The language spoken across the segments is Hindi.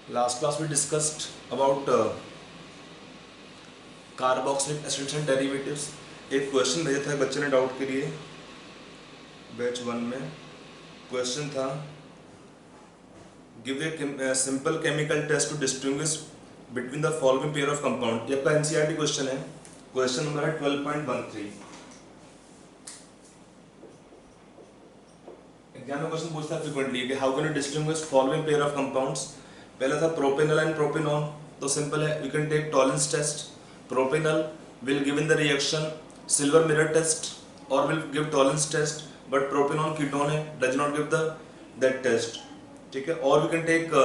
Last class we discussed about carboxylic acids and derivatives. एक क्वेश्चन भेजा था बच्चे ने डाउट के लिए बैच 1 में। क्वेश्चन था give a simple chemical test to distinguish between the following pair of compound. ये आपका एनसीईआरटी क्वेश्चन है। क्वेश्चन नंबर है 12.13। एग्जाम में क्वेश्चन पूछता है फ्रीक्वेंटली कि how can you distinguish following pair of compounds. पहला था प्रोपेनॉल एंड प्रोपेनॉन, तो सिंपल है, we can take Tollens test. Propanol will give in the reaction silver mirror test or will give tolerance test, but propanol ketone does not give the that test, ठीक है। और we can take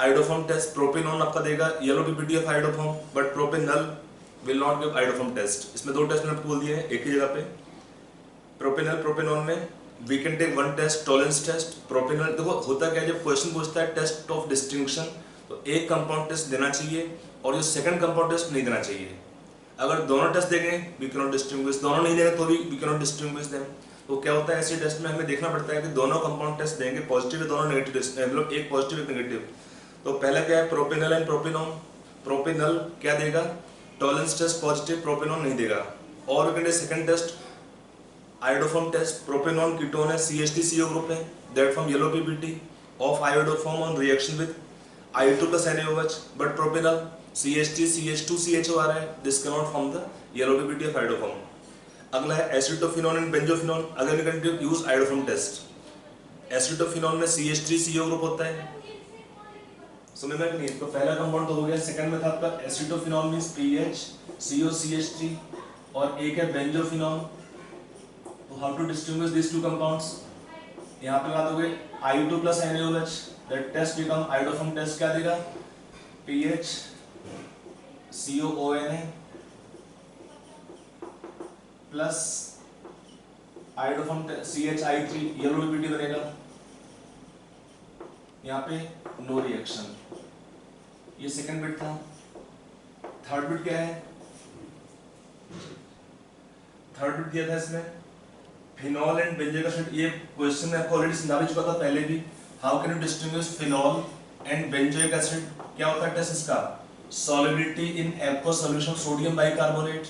iodoform test। propanol आपका देगा yellow PPT of iodoform, but propanol will not give iodoform test। इसमें दो टेस्ट मैंने आपको बोल दिए हैं एक ही जगह पे। प्रोपेनॉल प्रोपेनॉल में we can take one test tolerance test। Propanol देखो होता क्या है, जब क्वेश्चन पूछता है टेस्ट ऑफ डिस्टिंक्शन तो एक कंपाउंड टेस्ट देना चाहिए और जो सेकंड कंपाउंड टेस्ट नहीं देना चाहिए। अगर दोनों टेस्ट देंगे वी कैन नॉट डिस्टिंग्विश, दोनों नहीं देंगे तो भी we can not distinguish them. तो क्या होता है ऐसे टेस्ट में हमें देखना पड़ता है कि दोनों कंपाउंड टेस्ट देंगे पॉजिटिव है, दोनों नेगेटिव, मतलब एक पॉजिटिव एक नेगेटिव। तो पहला क्या है प्रोपेनॉल एंड प्रोपेनॉन। प्रोपेनॉल क्या देगा टॉलेंस टेस्ट पॉजिटिव, प्रोपेनॉन नहीं देगा। और we can second test iodoform test. Propanone ketone है, CH3CO ग्रुप है, that from yellow PPT of iodoform on reaction with I2 plus NaOH, but propanol CH3 CH2 CHO आ रहा है, this cannot form the yellow PPT of iodoform। अगला है एसिटोफिनोन एंड बेंजोफिनोन। अगर we can use iodoform test. Acetophenone में CH3CO ग्रुप होता है, समझ में नहीं। तो पहला कंपाउंड तो हो गया। सेकंड में था आपका एसिटोफिनोन मींस PH COCH3 और एक है बेंजोफिनोन। तो how to distinguish this two compounds. यहाँ पे बात हो गई I2 plus NaOH, that test become iodoform test। क्या देगा PH COONA plus iodoform CHI3 yellow PPT बनेगा। यहाँ पे नो रिएक्शन। ये सेकंड बिट था। थर्ड बिट क्या है, थर्ड बिट दिया था इसमें फिनॉल एंड बेंजोइक एसिड। ये क्वेश्चन में आपको ऑलरेडी समझा भी चुका था पहले भी। How can you distinguish phenol and benzoic acid. क्या होता है टेस्ट इसका सॉल्युबिलिटी इन aqueous solution sodium bicarbonate.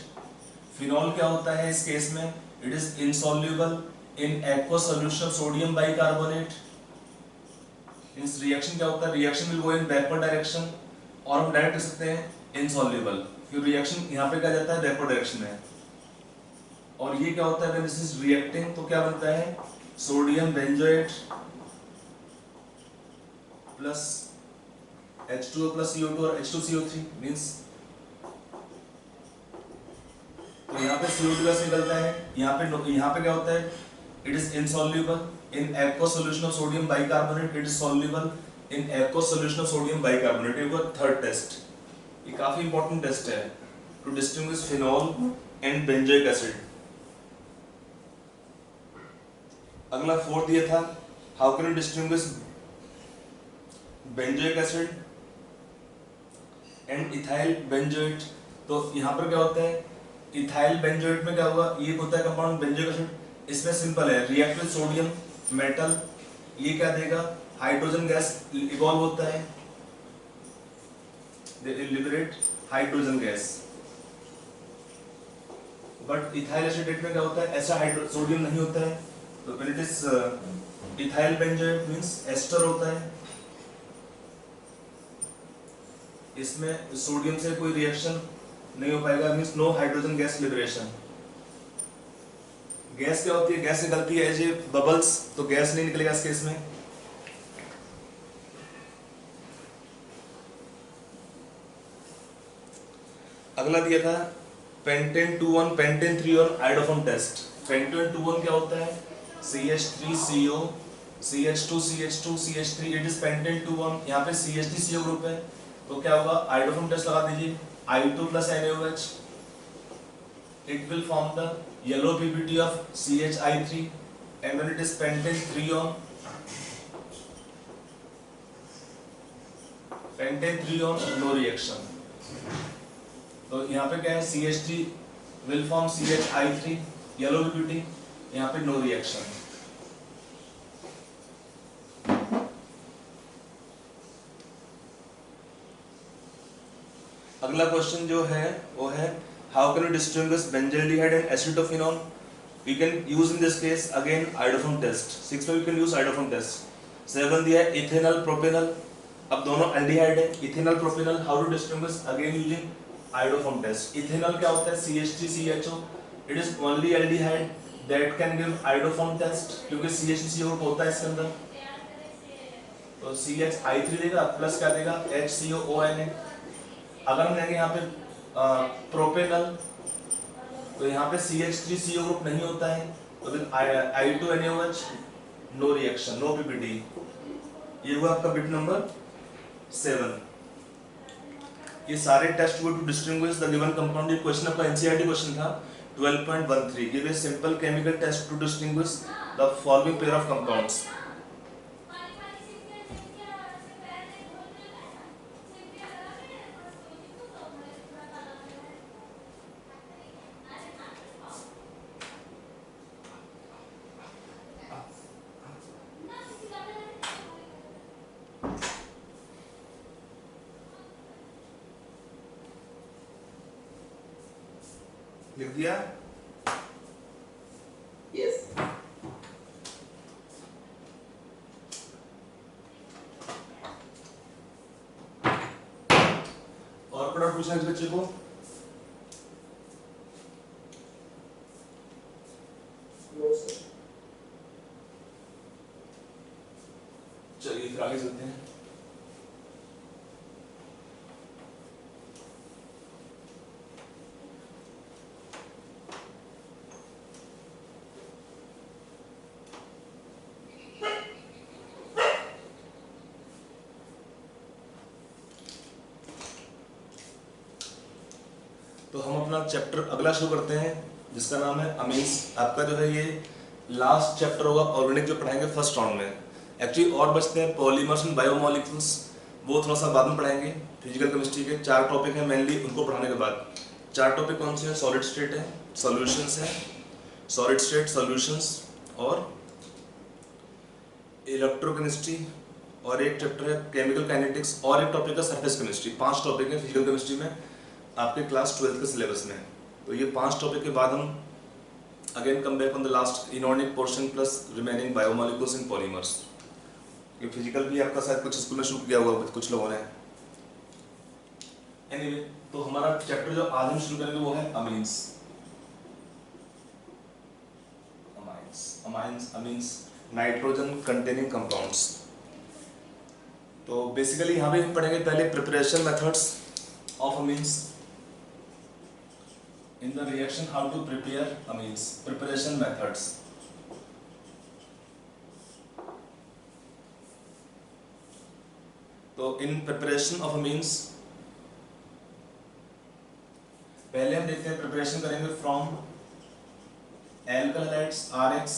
Phenol क्या होता है इस केस में, it is insoluble in aqueous solution sodium bicarbonate. इस रिएक्शन क्या होता है, reaction will go in backward direction और हम डायरेक्ट लिख सकते हैं इनसॉल्युबल, क्योंकि रिएक्शन यहाँ पे क्या जाता है बैकवर्ड डायरेक्शन में। और ये क्या होता है व्हेन दिस इज रिएक्टिंग तो क्या बनता है sodium benzoate plus H2O plus CO2 और H2CO3 मींस, तो यहाँ पे CO2 गैस निकलता है। यहाँ पे क्या होता है it is insoluble in aqueous solution of sodium bicarbonate, it is soluble in aqueous solution of sodium bicarbonate. ये वो थर्ड टेस्ट, ये काफी इंपॉर्टेंट टेस्ट है to distinguish phenol and benzoic acid. अगला फोर्थ ये था how can you distinguish benzoic acid and ethyl benzoate. तो यहाँ पर क्या होता है इथाइल बेंजोएट में क्या होगा, ये होता है कंपाउंड बेंजोइक एसिड। इसमें सिंपल है रिएक्ट विद सोडियम मेटल, ये क्या देगा हाइड्रोजन गैस इवॉल्व होता है, they liberate hydrogen gas. But ethyl acetate में क्या होता है ऐसा सोडियम नहीं होता है, तो when it is ethyl benzoate means ester होता है। इसमें सोडियम से कोई रिएक्शन नहीं हो पाएगा, means no hydrogen gas liberation. Gas क्या होती है, गैस निकलती है एज ए बबल्स, तो गैस नहीं निकलेगा इस केस में। अगला दिया था pentane 2,1 pentane 3,1 iodoform test. Pentane 2,1 क्या होता है CH3CO CH2 CH2 CH3, it is pentane 2,1। यहाँ पे CH3CO ग्रुप है, तो क्या होगा आयोडोफॉर्म टेस्ट लगा दीजिए I2 plus NaOH, it will form the yellow PPT of CHI3 and when it is pentane 3 on no reaction। तो यहाँ पे क्या है CH3 will form CHI3 yellow PPT, यहाँ पे नो रिएक्शन। अगला क्वेश्चन जो है वो है how can you distinguish benzaldehyde and acetophenone. We can use in this case again iodoform test. 6 में we can use iodoform test. 7 दिया है इथेनॉल प्रोपेनॉल. अब दोनों एल्डिहाइड है, ethanal propanal. How to distinguish again using iodoform test. Ethanal क्या होता है? CH3CHO. It is only aldehyde that can give iodoform test, क्योंकि CH3CO ग्रुप होता है इसके अंदर. तो CH3 देगा प्लस क्या देगा HCOONA. अगर हम लेंगे यहाँ पे प्रोपेनल तो यहाँ पे CH3CO ग्रुप नहीं होता है, तो फिर I2NaOH no reaction, no PPT. ये हुआ आपका बिट नंबर 7. ये सारे टेस्ट हुए to distinguish the given compound. ये क्वेश्चन आपका NCERT क्वेश्चन था 12.13. Give a simple chemical test to distinguish the following pair of compounds. लिख दिया? यस. और पढ़ा पूछना इस बच्चे को. No sir. चलिए फिर आगे चलते हैं. तो हम अपना चैप्टर अगला शुरू करते हैं जिसका नाम है अमीन्स. आपका जो है ये लास्ट चैप्टर होगा ऑर्गेनिक जो पढ़ाएंगे फर्स्ट राउंड में. एक्चुअली और बचते हैं पॉलीमर्स एंड बायोमोलिक्यूल्स, वो थोड़ा सा बाद में पढ़ाएंगे. फिजिकल केमिस्ट्री के 4 टॉपिक हैं मेनली, उनको पढ़ाने के बाद 4 टॉपिक कौन से हैं? सॉलिड स्टेट है, सॉल्यूशंस है, सॉलिड स्टेट सॉल्यूशंस और इलेक्ट्रोकेमिस्ट्री, और एक चैप्टर है केमिकल काइनेटिक्स, और एक टॉपिक है सरफेस केमिस्ट्री. 5 टॉपिक है फिजिकल केमिस्ट्री में आपके क्लास 12th के सिलेबस में. तो ये 5 टॉपिक के बाद हम again come back on the last inorganic portion plus remaining biomolecules and polymers. ये फिजिकल भी आपका शायद कुछ स्कूल में शुरू किया हुआ कुछ लोगों ने. एनीवे, तो हमारा चैप्टर जो आज हम शुरू करेंगे वो है amines. Amines nitrogen containing compounds. तो बेसिकली यहाँ पे हम पढ़ेंगे पहले preparation methods of amines. In the reaction, how to prepare amines, preparation methods. तो in preparation of amines पहले हम देखते हैं प्रिपरेशन करेंगे from alkyl halides RX,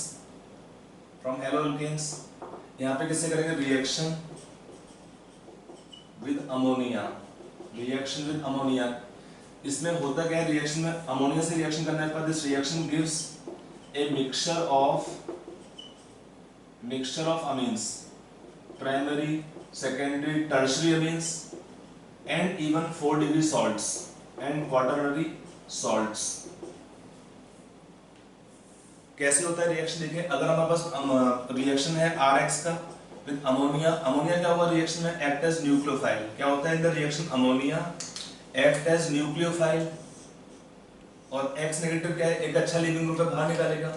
from haloalkanes. यहाँ पे किससे करेंगे? Reaction with ammonia. Reaction with ammonia. इसमें होता क्या है? रिएक्शन में अमोनिया से रिएक्शन करने पर this reaction gives a mixture of amines, primary, secondary, tertiary amines and even 4 degree salts and quaternary salts. कैसे होता है रिएक्शन? देखिए, अगर हमारे पास रिएक्शन है RX का विद अमोनिया. अमोनिया क्या हुआ रिएक्शन में? Act as nucleophile. क्या होता है in the reaction? Ammonia act as nucleophile. और X नेगेटिव क्या है? एक अच्छा लीविंग ग्रुप बाहर निकालेगा.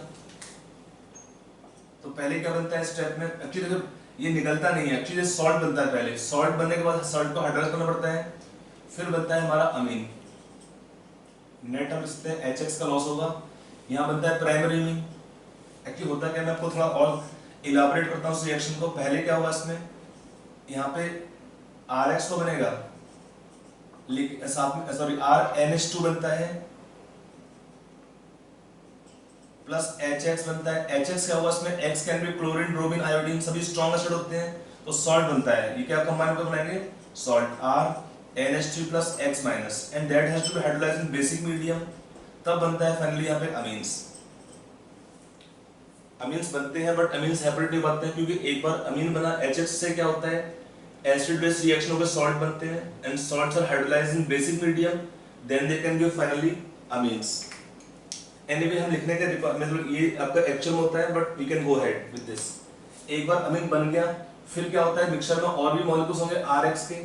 तो पहले क्या बनता है स्टेप में? एक्चुअली देखो ये निकलता नहीं है, एक्चुअली सॉल्ट बनता है पहले. सॉल्ट बनने के बाद सॉल्ट को हाइड्रोलाइज करना पड़ता है, फिर बनता है हमारा अमीन. नेट हम इससे HX का लॉस होगा. यहाँ बनता है प्राइमरी अमीन. एक्चुअली होता क्या, मैं आपको थोड़ा और इलाबोरेट करता हूँ इस रिएक्शन को. पहले क्या होगा इसमें? यहाँ पे RX तो बनेगा, साथ में सॉरी RNH2 बनता है प्लस HX बनता है. HX क्या हुआ इसमें? X can B chlorine, bromine, iodine, सभी स्ट्रॉन्ग एसिड होते हैं. तो सॉल्ट बनता है. ये क्या कंबाइन होकर बनाएंगे? Salt RNH3 plus X minus, and that has to be hydrolysed in basic medium. तब बनता है फाइनली यहाँ पे अमीन्स. अमीन्स बनते हैं बट अमीन्स सेपरेट नहीं बनते हैं, क्योंकि एक बार अमीन बना HX से क्या होता है? एसिड बेस रिएक्शनों के सॉल्ट बनते हैं and salts are hydrolysed in basic medium, then they can give finally amines. Anyway हम लिखने का मतलब ये आपका एक्चुअल होता है, but we can go ahead with this. एक बार अमीन बन गया, फिर क्या होता है मिक्सचर में और भी मॉलिक्यूल्स होंगे RX के,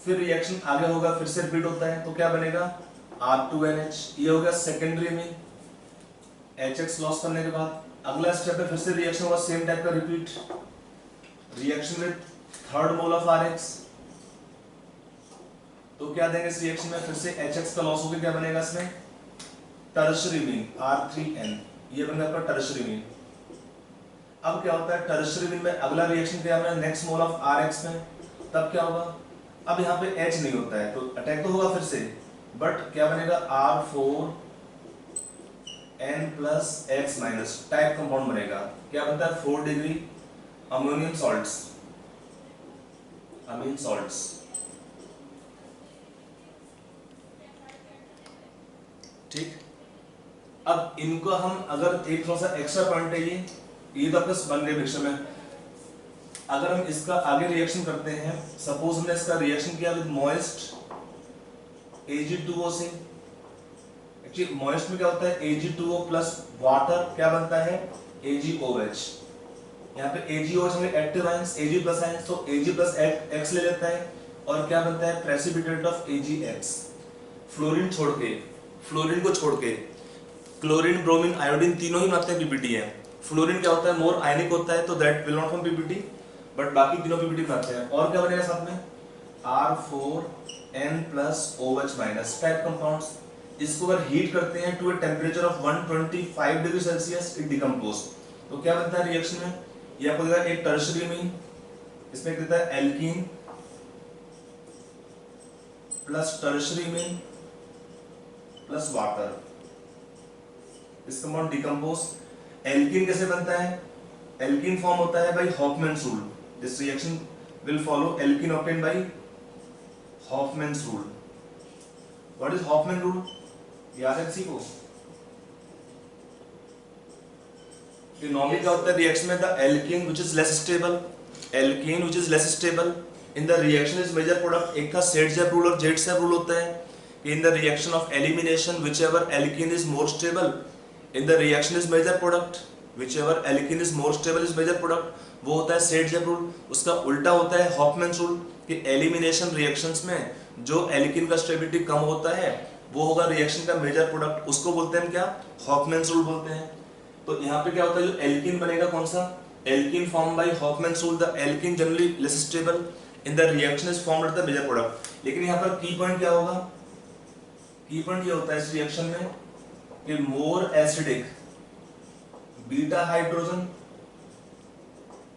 फिर रिएक्शन आगे होगा, फिर से रिपीट होता है, तो क्या बनेगा R2NH। ये हो गया सेकेंडरी में HX लॉस करने के बाद। अगला स्टेप है फिर से रिएक्शन होगा सेम टाइप का repeat, reaction with third mole of RX। तो क्या देंगे इस रिएक्शन में, फिर से HX का लॉस होकर क्या बनेगा इसमें टर्शरी मीन R3N। ये बन गया आपका टर्शरी मीन। अब क्या होता है टर्शरी मीन में अगला रिएक्शन क्या है नेक्स्ट मोल ऑफ RX में, तब क्या होगा, अब यहाँ पे H नहीं होता है तो अटैक तो होगा फिर से, बट क्या बनेगा R4N plus X minus type compound बनेगा। क्या बनता है 4 डिग्री अमोनियम सॉल्ट्स, अमीन सॉल्ट्स। ठीक, अब इनको हम अगर एक थोड़ा सा एक्स्ट्रा पॉइंट है ये तो आपका बन गए मिक्सचर में। अगर हम इसका आगे रिएक्शन करते हैं, सपोज हमने इसका रिएक्शन किया विद मॉइस्ट Ag2O से। एक्चुअली मॉइस्ट में क्या होता है Ag2O प्लस वाटर क्या बनता है AgOH। यहाँ पे AgOH में active ions Ag plus ions, तो Ag प्लस X ले लेता है और क्या बनता है प्रेसिपिटेट ऑफ AgX। फ्लोरीन छोड़ के, फ्लोरीन को छोड़ के क्लोरीन ब्रोमीन आयोडीन तीनों ही मात्रा पीपीटी है। फ्लोरीन क्या होता है मोर आयनिक होता है तो that will not form PPT, but बाकी तीनों पीपीटी बनाते हैं। और क्या बनेगा साथ में R4N plus OH minus type compounds. इसको अगर हीट करते हैं to a temperature of 125 degree Celsius it decompose, तो क्या बनता है रिएक्शन में, ये आपको देता है एक टर्शरी मीन, इसमें देता है alkene plus tertiary amine plus water. इस कंपाउंड डिकम्पोज। एल्कीन कैसे बनता है, एल्कीन फॉर्म होता है by Hofmann's rule. This reaction will follow alkene obtained by Hofmann's rule. What is Hofmann rule, याद है किसी को? नॉर्मली क्या होता है रिएक्शन में the alkene which is less stable, alkene which is less stable in the reaction is major product. एक का सेट-जैप रूल और जेट-सैप रूल होता है कि in the reaction of elimination whichever alkene is more stable in the reaction is major product, whichever alkene is more stable is major product, वो होता है सेट-जैप रूल। उसका उल्टा होता है हॉफमैन्स रूल कि एलिमिनेशन रिएक्शंस में जो एल्कीन का स्टेबिलिटी कम होता है वो होगा रिएक्शन का मेजर प्रोडक्ट, उसको बोलते हैं क्या हॉफमैन्स रूल बोलते हैं। तो यहाँ पे क्या होता है जो एल्कीन बनेगा कौन सा, alkene form by Hofmann's rule. The alkene generally less stable in the reaction is formed at the major product. लेकिन यहाँ पर की पॉइंट क्या होगा, की पॉइंट ये होता है इस रिएक्शन में कि more acidic beta hydrogen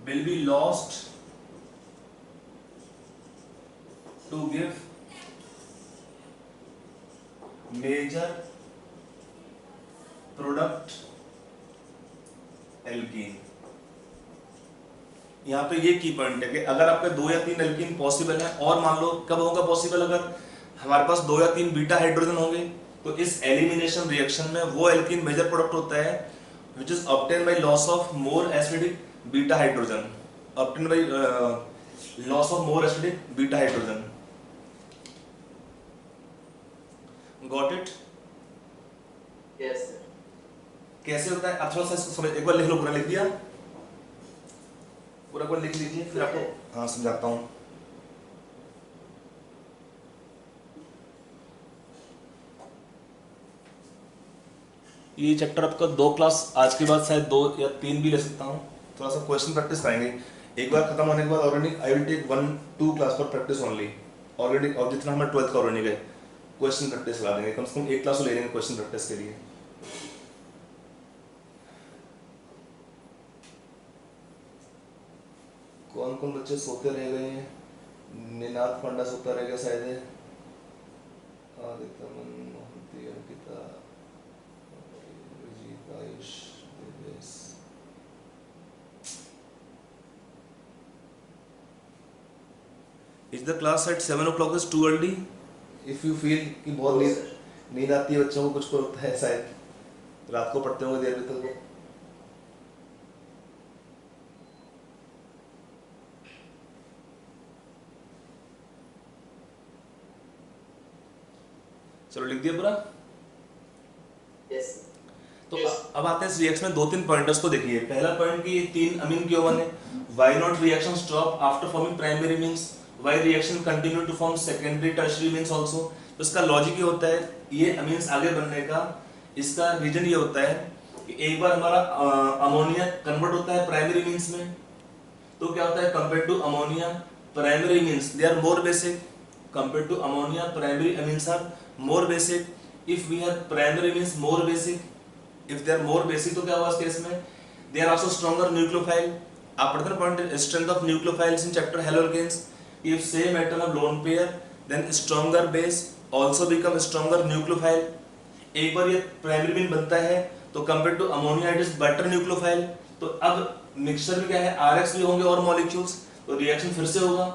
will be lost to give major product alkene। यहाँ पे ये की पॉइंट है कि अगर आपके 2 या 3 एल्कीन पॉसिबल है, और मान लो कब होगा पॉसिबल, अगर हमारे पास 2 या 3 बीटा हाइड्रोजन होंगे तो इस एलिमिनेशन रिएक्शन में वो एल्कीन मेजर प्रोडक्ट होता है which is obtained by loss of more acidic beta hydrogen, obtained by loss of more acidic beta hydrogen. Got it? Yes sir. कैसे होता है अब थोड़ा सा इसको समझ, एक बार लिख लो, पूरा लिख दिया, पूरा एक बार लिख लीजिए फिर आपको हाँ समझाता हूँ। ये चैप्टर आपका 2 क्लास आज के बाद शायद 2 या 3 भी ले सकता हूँ। थोड़ा सा क्वेश्चन प्रैक्टिस कराएंगे, एक बार खत्म होने के बाद organic I will take 1-2 class for practice only. Organic और जितना हमारे 12th का ऑर्गेनिक है क्वेश्चन प्रैक्टिस करा देंगे, कम से कम 1 क्लास तो ले लेंगे क्वेश्चन प्रैक्टिस के लिए। कौन कौन बच्चे सोते रह गए हैं? निनाद पांडा सोता रह गया शायद है, आदित्य मन Mohanty Ankita Ayush Devesh. Is the class at 7 o'clock is too early? If you feel कि बहुत नींद आती है बच्चों को, कुछ को लगता है शायद रात को पढ़ते होंगे देर तक। चलो लिख दिया पूरा। Yes, sir. तो अब आते हैं इस रिएक्शन में 2-3 पॉइंटर्स को देखिए। पहला पॉइंट कि ये 3 अमीन क्यों बने, why not reaction stop after forming primary amines, why reaction continue to form secondary tertiary amines also. तो इसका लॉजिक ये होता है ये अमीन्स आगे बनने का, इसका रीजन ये होता है कि एक बार हमारा अमोनिया कन्वर्ट होता है प्राइमरी मींस में, तो क्या होता है compare to ammonia primary amines they are more basic, compare to ammonia primary amines are more basic. If we have primary amines more basic, if they are more basic तो क्या हुआ इस केस में, they are also stronger nucleophile। आप पढ़ते हैं point strength of nucleophiles in chapter haloalkanes, if same atom of lone pair then stronger base also become stronger nucleophile। एक बार ये प्राइमरी मीन बनता है तो compare to ammonia it is better nucleophile. तो अब मिक्सचर में क्या है RX भी होंगे और मॉलिक्यूल्स, तो रिएक्शन फिर से होगा।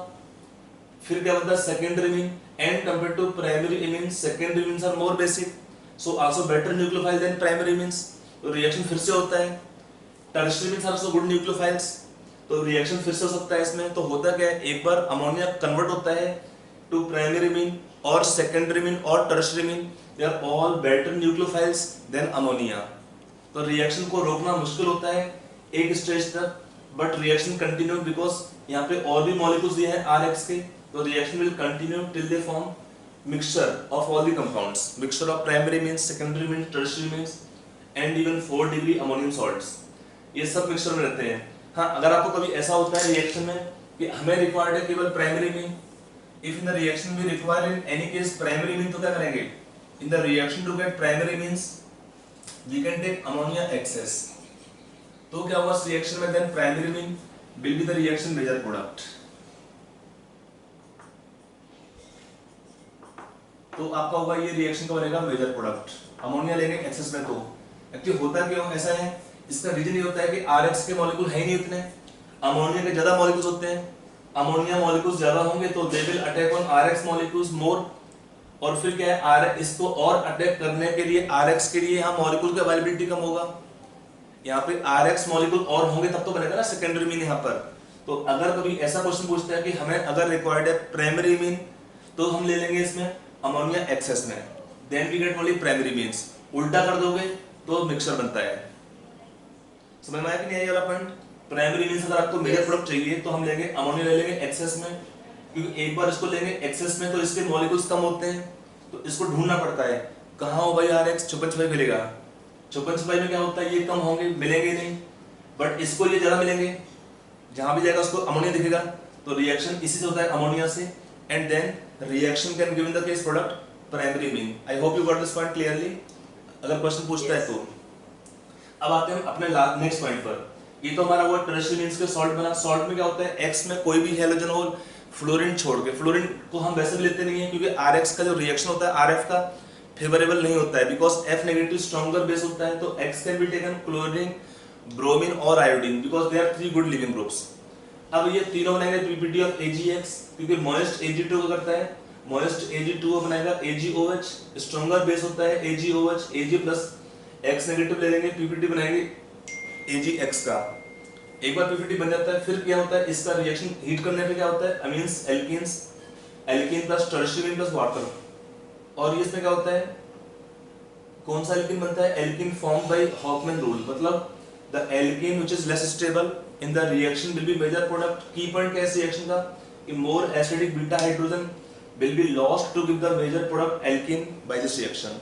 फिर क्या बनता है secondary amine, and compare to primary amine secondary amines are more basic, so also better nucleophile than primary means, तो रिएक्शन फिर से होता है। Tertiary amines are also good nucleophiles, तो रिएक्शन फिर से हो सकता है इसमें। तो होता क्या है एक बार अमोनिया कन्वर्ट होता है टू प्राइमरी मीन और सेकेंडरी मीन और tertiary amine, they are all better nucleophiles than ammonia. तो रिएक्शन को रोकना मुश्किल होता है एक स्टेज तक, बट रिएक्शन कंटिन्यू बिकॉज यहाँ पे और भी मॉलिक्यूल्स दिए हैं RX के, तो reaction will continue till they form mixture of all the compounds, mixture of primary means, secondary means, tertiary means and even 4 degree ammonium salts, ये सब मिक्सचर में रहते हैं। हाँ, अगर आपको कभी ऐसा होता है रिएक्शन में कि हमें रिक्वायर्ड है केवल primary amine, if in the reaction we require in any case primary amine, तो क्या करेंगे in the reaction to get primary amines we can take ammonia excess. तो क्या हुआ इस रिएक्शन में, then primary amine will be the reaction major product. तो आपका होगा ये रिएक्शन का बनेगा मेजर प्रोडक्ट, अमोनिया लेंगे एक्सेस में। तो एक्चुअली होता क्यों ऐसा है, इसका रीजन ये होता है कि RX के मॉलिक्यूल है ही नहीं इतने, अमोनिया के ज्यादा मॉलिक्यूल्स होते हैं। अमोनिया मॉलिक्यूल्स ज्यादा होंगे तो they will attack on RX molecules more, और फिर क्या है इसको और अटैक करने के लिए RX के लिए यहाँ मॉलिक्यूल की अवेलेबिलिटी कम होगा। यहाँ पे RX मॉलिक्यूल और होंगे तब तो बनेगा ना सेकेंडरी मीन यहाँ पर। तो अगर कभी ऐसा क्वेश्चन पूछता है कि हमें अगर रिक्वायर्ड है प्राइमरी मीन, तो हम ले लेंगे इसमें अमोनिया एक्सेस में, then we get only primary amines. उल्टा कर दोगे तो मिक्सचर बनता है। समझ में आया कि नहीं आया वाला पॉइंट? प्राइमरी मीन्स अगर आपको मेजर प्रोडक्ट चाहिए तो हम लेंगे अमोनिया ले लेंगे एक्सेस में, क्योंकि एक बार इसको लेंगे एक्सेस में तो इसके मॉलिक्यूल्स कम होते हैं, तो इसको ढूंढना पड़ता है कहाँ हो भाई RX, छुपन छुपाई मिलेगा। छुपन छुपाई में क्या होता है ये कम होंगे मिलेंगे नहीं, बट इसको ये ज्यादा मिलेंगे, जहां भी जाएगा उसको अमोनिया दिखेगा। तो रिएक्शन इसी से होता है अमोनिया से, and then reaction can give in the case product primary mean। I hope you got this point clearly। अगर क्वेश्चन पूछता है तो अब आते हैं अपने नेक्स्ट पॉइंट पर। ये तो हमारा वो टर्शियरी मींस के सॉल्ट बना। सॉल्ट में क्या होता है X में कोई भी हैलोजन हो फ्लोरीन छोड़ के, फ्लोरीन को हम वैसे भी लेते नहीं है क्योंकि RX का जो रिएक्शन होता है RF का फेवरेबल नहीं होता है, because F negative stronger base होता है। तो X can be taken chlorine, bromine और iodine, because they are 3 good leaving groups. अब ये तीनों बनाएंगे PPT ऑफ AgX, क्योंकि मोइस्ट Ag2 को करता है, मोइस्ट Ag2 बनाएगा AgOH, स्ट्रॉन्गर बेस होता है AgOH, Ag plus X negative ले लेंगे, PPT बनाएंगे AgX का। एक बार PPT बन जाता है फिर क्या होता है इसका रिएक्शन हीट करने पे क्या होता है amines alkenes, alkene plus tertiary plus water. और ये इसमें क्या होता है कौन सा एल्कीन बनता है, alkene form by Hofmann rule, मतलब the alkene which is less stable in the reaction will be major product। Key point क्या है इस रिएक्शन का कि more acidic beta hydrogen will be lost to give the major product alkene by this reaction।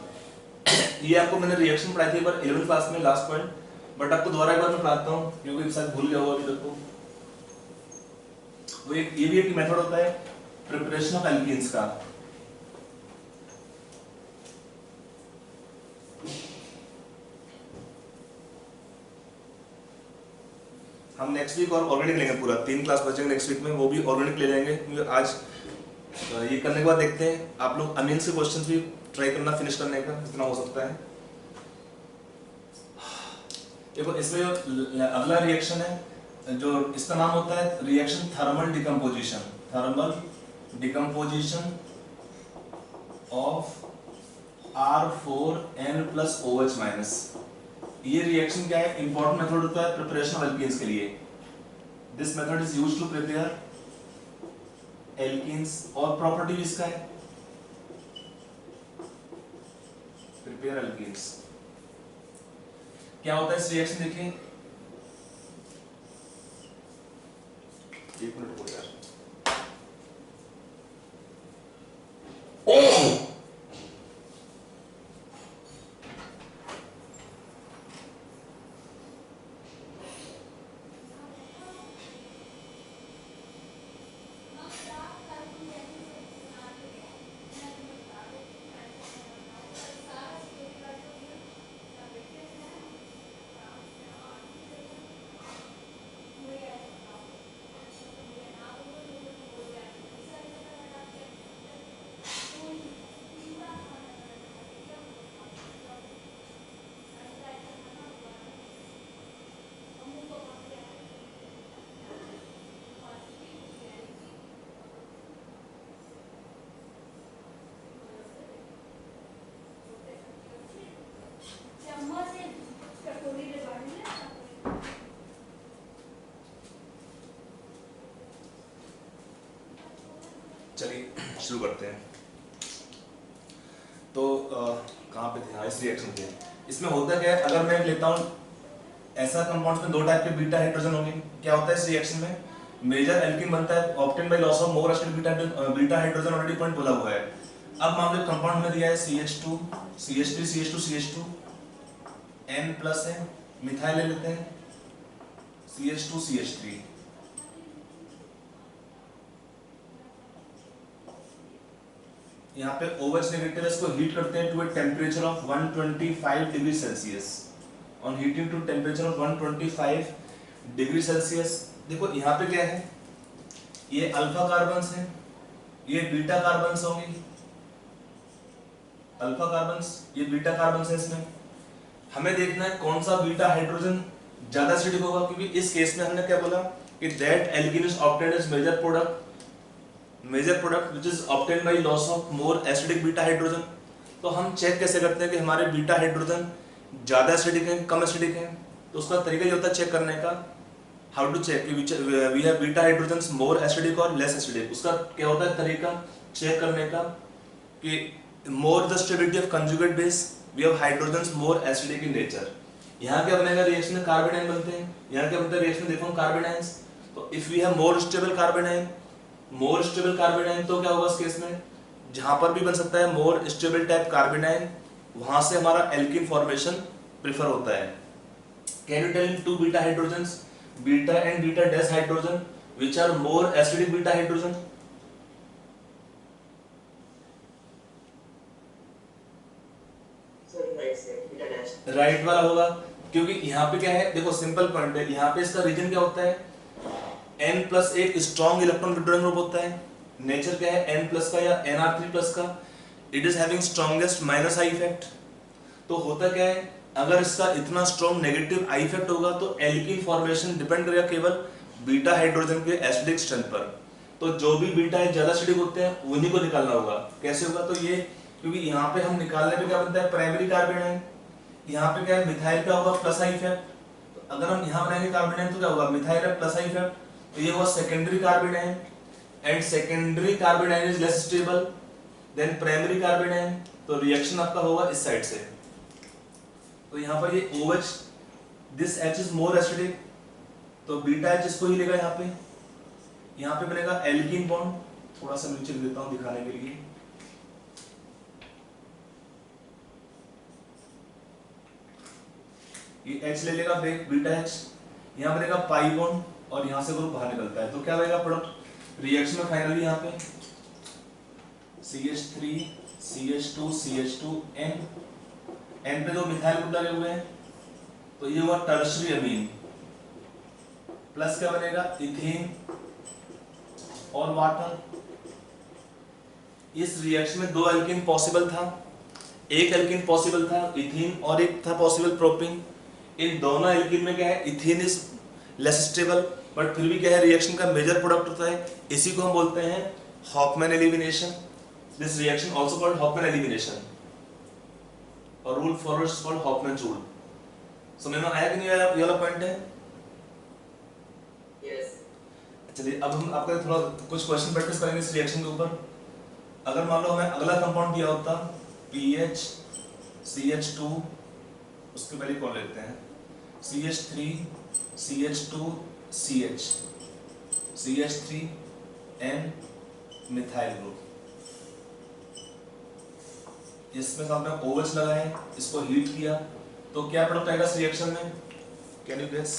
ये आपको मैंने रिएक्शन पढ़ाई थी एक बार 11th क्लास में लास्ट पॉइंट, बट आपको दोबारा एक बार मैं पढ़ाता हूँ क्योंकि शायद भूल गया होगा अभी तक को। वो एक ये भी एक मेथड होता है प्रिपरेशन ऑफ एल्कीन्स का। हम नेक्स्ट वीक और ऑर्गेनिक लेंगे, पूरा 3 क्लास बचेंगे नेक्स्ट वीक में, वो भी ऑर्गेनिक ले जाएंगे क्योंकि आज ये करने के बाद देखते हैं आप लोग अमीन से क्वेश्चंस भी ट्राई करना फिनिश करने का जितना हो सकता है। देखो इसमें जो अगला रिएक्शन है जो इसका नाम होता है reaction thermal decomposition, thermal decomposition of R4N+OH-। ये रिएक्शन क्या है, इंपॉर्टेंट मेथड होता है प्रिपरेशन ऑफ एल्कीन्स के लिए। This method is used to prepare alkenes, और प्रॉपर्टी इसका है प्रिपेयर एल्कीन्स। क्या होता है इस रिएक्शन देखिए, एक मिनट हो यार। चलिए शुरू करते हैं। तो कहाँ पे थे? हाँ, इस रिएक्शन पे। इसमें होता क्या है, अगर मैं लेता हूँ ऐसा कंपाउंड्स में दो टाइप के बीटा हाइड्रोजन होंगे। क्या होता है इस रिएक्शन में, मेजर एल्कीन बनता है obtain bye loss of more acidic beta hydrogen, already point बोला हुआ है। अब मान लो कंपाउंड में दिया है CH2 CH3 CH2 CH2 N plus है, मिथाइल ले लेते हैं CH2 CH3। यहाँ पे OH नेगेटिव है, इसको हीट करते हैं to a temperature of 125 degree Celsius. On heating to temperature of 125 degree Celsius. देखो यहाँ पे क्या है, ये अल्फा कार्बन्स हैं, ये बीटा कार्बन्स होंगे, अल्फा कार्बन्स, ये बीटा कार्बन्स है। इसमें हमें देखना है कौन सा बीटा हाइड्रोजन ज्यादा एसिडिक होगा, क्योंकि इस केस में हमने क्या बोला कि that alkene is obtained as major product which is obtained by loss of more acidic beta hydrogen. तो हम चेक कैसे करते हैं कि हमारे बीटा हाइड्रोजन ज्यादा एसिडिक हैं कम एसिडिक हैं? तो उसका तरीका ये होता है चेक करने का, how to check we have beta hydrogens more acidic और लेस एसिडिक। उसका क्या होता है तरीका चेक करने का कि more the stability of conjugate base, we have hydrogens more acidic in nature. यहाँ क्या बनेगा रिएक्शन में कार्बन आयन बनते हैं, यहाँ क्या बनता है रिएक्शन देखो कार्बन आयंस। तो if we have more stable carbon ion तो क्या होगा इस केस में, जहां पर भी बन सकता है more stable type carbon ion, वहां से हमारा एल्कीन फॉर्मेशन प्रेफर होता है। Can you tell two beta hydrogens, beta and beta dash hydrogen which are more acidic beta hydrogen? Right वाला होगा, क्योंकि यहाँ पे क्या है देखो सिंपल पॉइंट है, यहाँ पे इसका रीजन क्या होता है, N प्लस एक स्ट्रॉन्ग इलेक्ट्रॉन विड्रॉइंग ग्रुप होता है। नेचर क्या है N प्लस का या Nr3 प्लस का, it is having strongest minus I effect. तो होता क्या है, अगर इसका इतना स्ट्रॉन्ग नेगेटिव आई इफेक्ट होगा तो एल्कीन फॉर्मेशन डिपेंड करेगा केवल बीटा हाइड्रोजन के एसिडिक स्ट्रेंथ पर। तो जो भी बीटा है ज्यादा एसिडिक होते हैं उन्हीं को निकालना होगा। कैसे होगा, तो ये क्योंकि यहाँ पे हम निकालने पे क्या बनता है प्राइमरी कार्बन आयन, यहाँ पे क्या है मिथाइल का होगा प्लस आई इफेक्ट। तो अगर हम यहाँ बनाएंगे कार्बन आयन तो क्या होगा मिथाइल है प्लस आई इफेक्ट, तो ये हुआ secondary carbon ion and secondary carbon ion is less stable than primary carbon ion. तो रिएक्शन आपका होगा इस साइड से। तो यहाँ पर ये OH this H is more acidic, तो बीटा H इसको ही लेगा यहाँ पे बनेगा एल्कीन बॉन्ड। थोड़ा सा नीचे देता हूँ दिखाने के लिए, ये H ले लेगा बीटा H, यहाँ बनेगा पाई बॉन्ड और यहाँ से ग्रुप बाहर निकलता है। तो क्या बनेगा प्रोडक्ट रिएक्शन में फाइनली यहाँ पे CH3 CH2 CH2 N पे दो मिथाइल ग्रुप लगे हुए हैं, तो ये हुआ टर्शरी अमीन। प्लस क्या बनेगा इथेन और वाटर। इस रिएक्शन में दो एल्कीन पॉसिबल था, एक एल्कीन पॉसिबल था इथीन और एक था पॉसिबल प्रोपिन। इन दोनों एल्कीन में क्या है ethene is less stable, but फिर भी क्या है रिएक्शन का मेजर प्रोडक्ट होता है। इसी को हम बोलते हैं Hofmann elimination. This reaction also called Hofmann elimination और rule follows called Hofmann rule. समझ में आया कि नहीं आया, ये वाला पॉइंट है? यस। चलिए अब हम आपका थोड़ा कुछ क्वेश्चन प्रैक्टिस करेंगे इस रिएक्शन के ऊपर। अगर मान लो हमें अगला कंपाउंड दिया होता PH CH2, उसके पहले कौन लेते हैं, CH3 CH2 CH, CH3N methyl group. इसमें आपने OH लगाए, इसको हीट किया, तो क्या प्रोडक्ट आएगा इस रिएक्शन में, can you guess?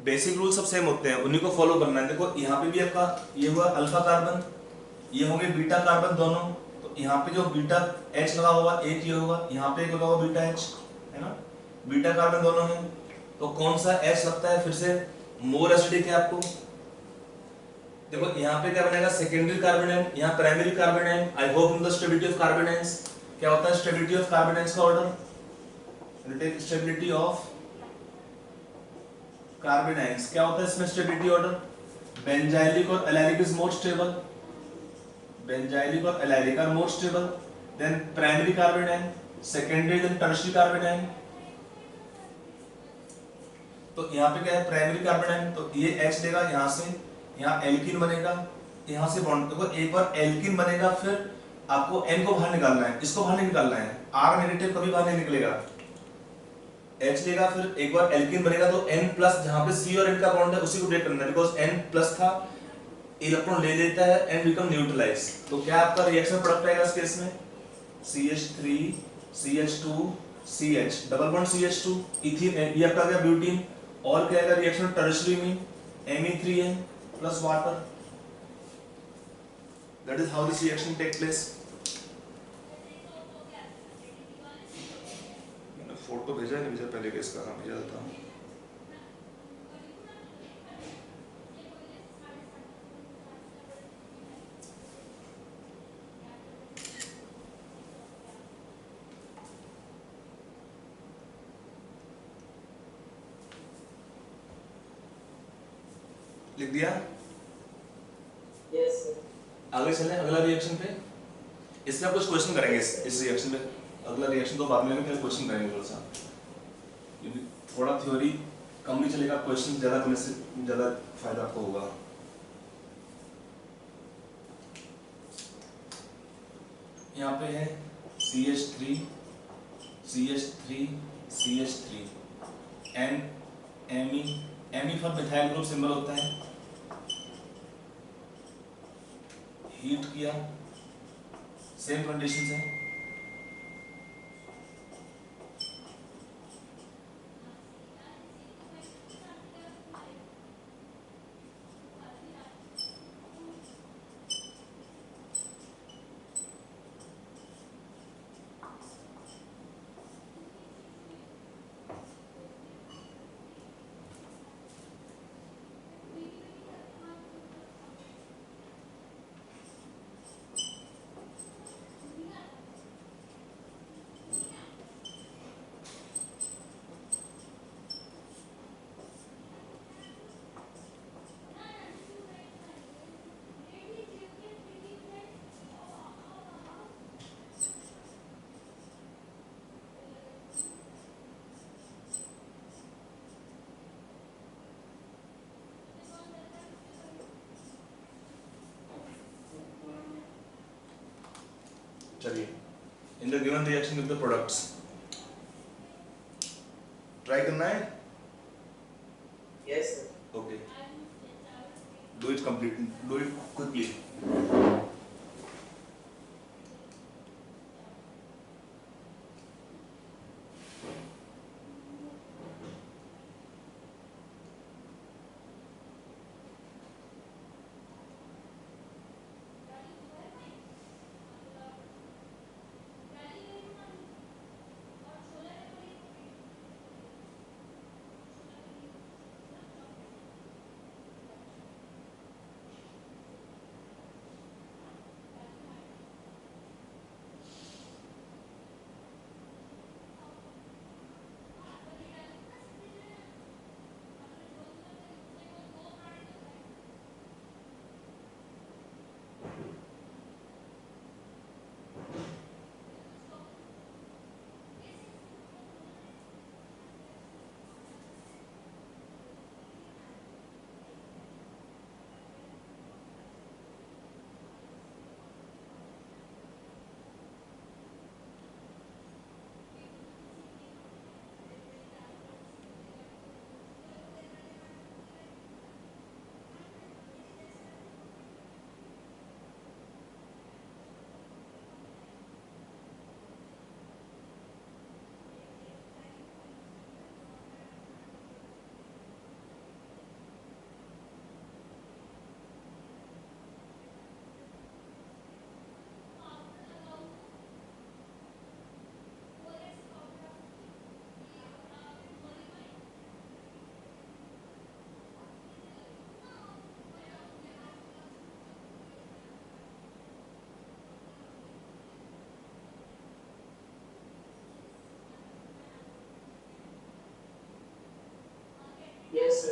Basic rule सब सेम होते हैं, उन्हीं को फॉलो करना है। देखो यहाँ पे भी आपका ये हुआ अल्फा कार्बन, ये होंगे बीटा कार्बन दोनों, तो यहाँ पे जो बीटा H लगा हुआ एक ये होगा, यहाँ पे एक लगा हुआ बीटा H है ना, बीटा कार्बन दोनों हैं, तो कौन सा H लगता है फिर से मोर एसिडिक है आपको। देखो यहाँ पे क्या बनेगा, सेकेंडरी कार्बोनाइन, यहाँ primary carbanion. I hope in the stability of carbanions, क्या होता है स्टेबिलिटी ऑफ कार्बोनाइंस का ऑर्डर, स्टेबिलिटी ऑफ कार्बोनाइंस क्या होता है इसमें स्टेबिलिटी ऑर्डर, बेंजाइलिक और allylic is more stable, benzylic और allylic are more stable than primary carbanion, secondary than tertiary carbanion. तो यहाँ पे क्या है प्राइमरी कार्बोनाइन, तो ये H लेगा यहाँ से, यहाँ एल्कीन बनेगा, यहाँ से बॉन्ड, देखो एक बार एल्कीन बनेगा फिर आपको N को बाहर निकालना है, इसको बाहर नहीं निकालना है, R नेगेटिव कभी बाहर नहीं निकलेगा, H लेगा फिर एक बार एल्कीन बनेगा तो N प्लस, जहाँ पे C और N का बॉन्ड है उसी को ब्रेक करना है, बिकॉज N प्लस था, इलेक्ट्रॉन ले लेता है एंड बिकम न्यूट्रलाइज। तो क्या आपका रिएक्शन प्रोडक्ट आएगा इस केस में, CH3 CH2 CH double bond CH2 ethene, ये आपका क्या ब्यूटीन, और क्या आएगा रिएक्शन टर्शियरी में Me3N plus water. That is how this reaction take place. मैंने फोटो भेजा है, नहीं भेजा पहले केस का, हाँ भेजा था। लिख दिया? Yes, sir. आगे चलें अगला रिएक्शन पे, इसमें आप कुछ क्वेश्चन करेंगे इस रिएक्शन पे, अगला रिएक्शन तो बाद में लेंगे, पहले क्वेश्चन करेंगे थोड़ा सा, क्योंकि थोड़ा थ्योरी कम नहीं चलेगा, क्वेश्चन ज्यादा करने से ज्यादा फायदा आपको होगा। यहाँ पे है CH3 CH3 CH3 N Me for methyl group symbol होता है, हीट किया, सेम कंडीशंस है, चलिए in the given reaction with the products try करना है, Yes, sir. Okay do it complete, do it quickly.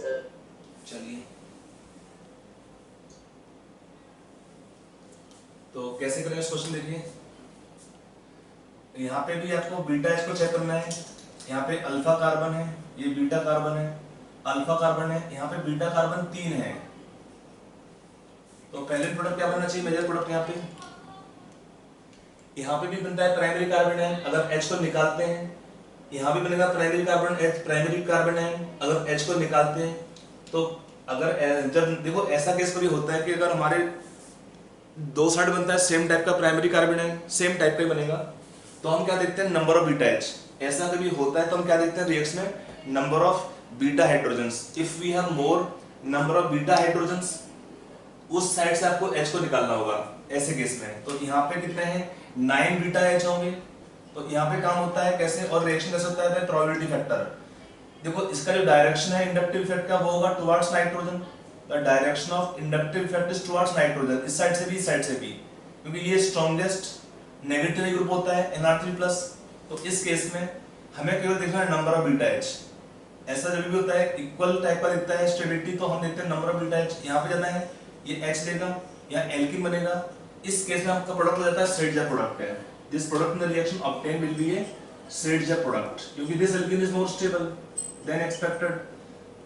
sir. चलिए, तो कैसे करेंगे इस क्वेश्चन देखिए। यहाँ पे भी आपको बीटा एच को चेक करना है। यहाँ पे अल्फा कार्बन है, ये बीटा कार्बन है, अल्फा कार्बन है, यहाँ पे बीटा कार्बन 3 है। तो पहले प्रोडक्ट क्या बनना चाहिए, मेजर प्रोडक्ट यहाँ पे भी बनता है प्राइमरी कार्बन है। अगर H को निकालते हैं, यहाँ भी बनेगा primary carbon H, primary carbon है। अगर H को निकालते हैं तो अगर जब देखो ऐसा केस कभी होता है कि अगर हमारे दो साइड बनता है सेम टाइप का प्राइमरी कार्बन है, सेम टाइप का ही बनेगा, तो हम क्या देखते हैं, नंबर ऑफ बीटा एच। ऐसा कभी होता है तो हम क्या देखते हैं रिएक्शन में, number of beta hydrogens. If we have more number of beta hydrogens, उस साइड से आपको एच को निकालना होगा ऐसे केस में। तो यहाँ पे कितने हैं, 9 बीटा एच होंगे। तो यहाँ पे काम होता है कैसे और रिएक्शन कैसे होता है, प्रोबेबिलिटी फैक्टर। देखो इसका जो डायरेक्शन है इंडक्टिव इफेक्ट का वो होगा towards nitrogen. The direction of inductive effect is towards nitrogen, इस साइड से भी इस साइड से भी, क्योंकि ये स्ट्रॉन्गेस्ट नेगेटिव ग्रुप होता है Nr3+। तो इस केस में हमें केवल देखना है नंबर ऑफ बीटा एच। ऐसा जब भी होता है इक्वल टाइप का दिखता है स्टेबिलिटी, तो हम देखते हैं नंबर ऑफ बीटा एच। यहाँ पे जाना है, ये एच लेगा, यहाँ एल्कीन बनेगा। इस केस में आपका प्रोडक्ट हो जाता है स्ट्रेटजर प्रोडक्ट है। This product in the reaction obtain will be a Saytzeff product, क्योंकि this alkene is more stable than expected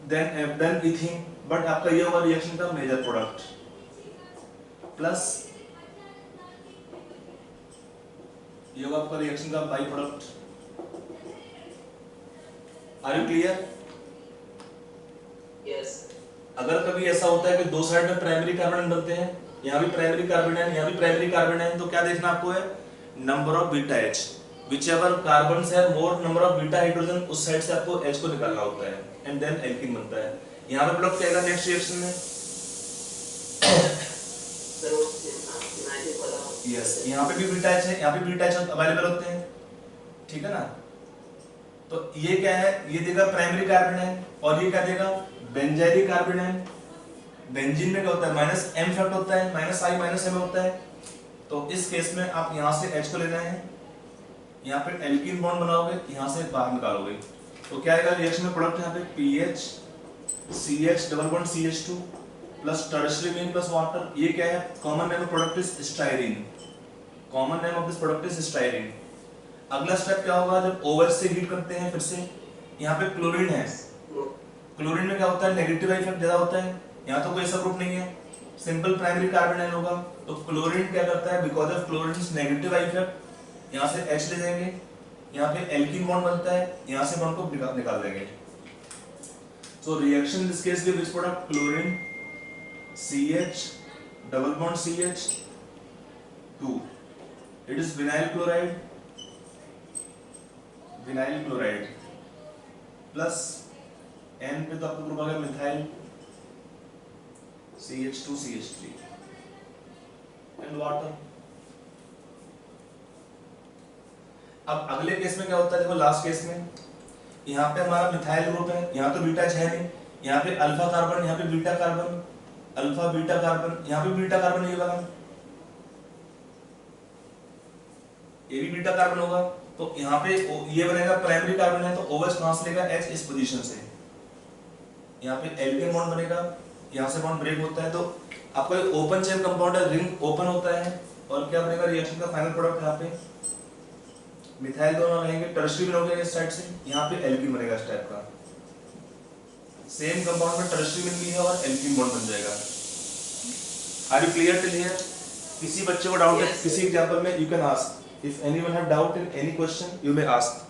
than ethene. But आपका ये होगा रिएक्शन का मेजर प्रोडक्ट प्लस ये होगा आपका रिएक्शन का by product. Are you clear? Yes. अगर कभी ऐसा होता है कि दो साइड में प्राइमरी कार्बन बनते हैं, यहाँ भी प्राइमरी कार्बन है, यहाँ भी प्राइमरी कार्बन है, तो क्या देखना आपको है, number of beta H. Whichever carbons have more number of beta hydrogen, उस साइड से आपको एच को निकालना होता है एंड देन एल्कीन बनता है। यहाँ पे प्रोडक्ट क्या आएगा नेक्स्ट रिएक्शन में, Sir, वो 90 वाला। यस, यहाँ पे भी बीटा एच है, यहाँ पे बीटा एच अवेलेबल होते हैं, ठीक है ना। तो ये क्या है, ये देगा प्राइमरी कार्बन है और ये क्या देगा, बेंजाइलिक कार्बन है। बेंजीन में क्या होता है, माइनस एम इफेक्ट होता है, माइनस आई माइनस एम होता है। तो इस केस में आप यहाँ से एच को लेना है, यहाँ पे एल्कीन बॉन्ड बनाओगे, यहाँ से बाहर निकालोगे, तो क्या आएगा रिएक्शन में प्रोडक्ट, यहाँ पे pH CH double bond CH2 plus tertiary mean plus water. ये क्या है, common name of product is styrene. Common name of this product is styrene. अगला स्टेप क्या होगा, जब OH से हीट करते हैं फिर से, यहाँ पे क्लोरीन है। क्लोरीन में क्या होता है, नेगेटिव इफेक्ट ज्यादा होता है। यहाँ तो कोई ऐसा ग्रुप नहीं है, सिंपल प्राइमरी कार्बन आयन होगा। तो क्लोरीन क्या करता है, because of chlorine negative effect, यहाँ से H ले जाएंगे, यहाँ पे एल्कीन बॉन्ड बनता है, यहाँ से बॉन्ड को निकाल देंगे। So reaction in this case with which product, chlorine CH double bond CH2, it is vinyl chloride plus N पे तो आपको ग्रुप आ गया methyl CH2 CH3 and water। अब अगले केस में क्या होता है, देखो लास्ट केस में यहाँ पे हमारा मिथाइल ग्रुप है, यहाँ तो बीटा एच है नहीं, यहाँ पे अल्फा कार्बन, यहाँ पे beta carbon, alpha beta carbon, यहाँ पे बीटा कार्बन ये वाला, ये भी बीटा कार्बन होगा। तो यहाँ पे ये बनेगा प्राइमरी कार्बन है, तो OH कहाँ से लेगा, H इस पोजीशन से, यहाँ पे एल्केन बॉन्ड बनेगा, यहाँ से बॉन्ड ब्रेक होता है। तो आपका ओपन चेन कंपाउंड है, रिंग ओपन होता है, और क्या बनेगा रिएक्शन का फाइनल प्रोडक्ट, यहाँ पे मिथाइल दोनों रहेंगे, टर्शियरी में होगा इस साइड से, यहाँ पे एल्कीन बनेगा इस टाइप का। सेम कंपाउंड में टर्शियरी मिल गई है और एल्कीन बॉन्ड बन जाएगा। Are you clear till here? किसी बच्चे को डाउट है किसी एग्जांपल में, you can ask, if anyone have doubt in any question you may ask.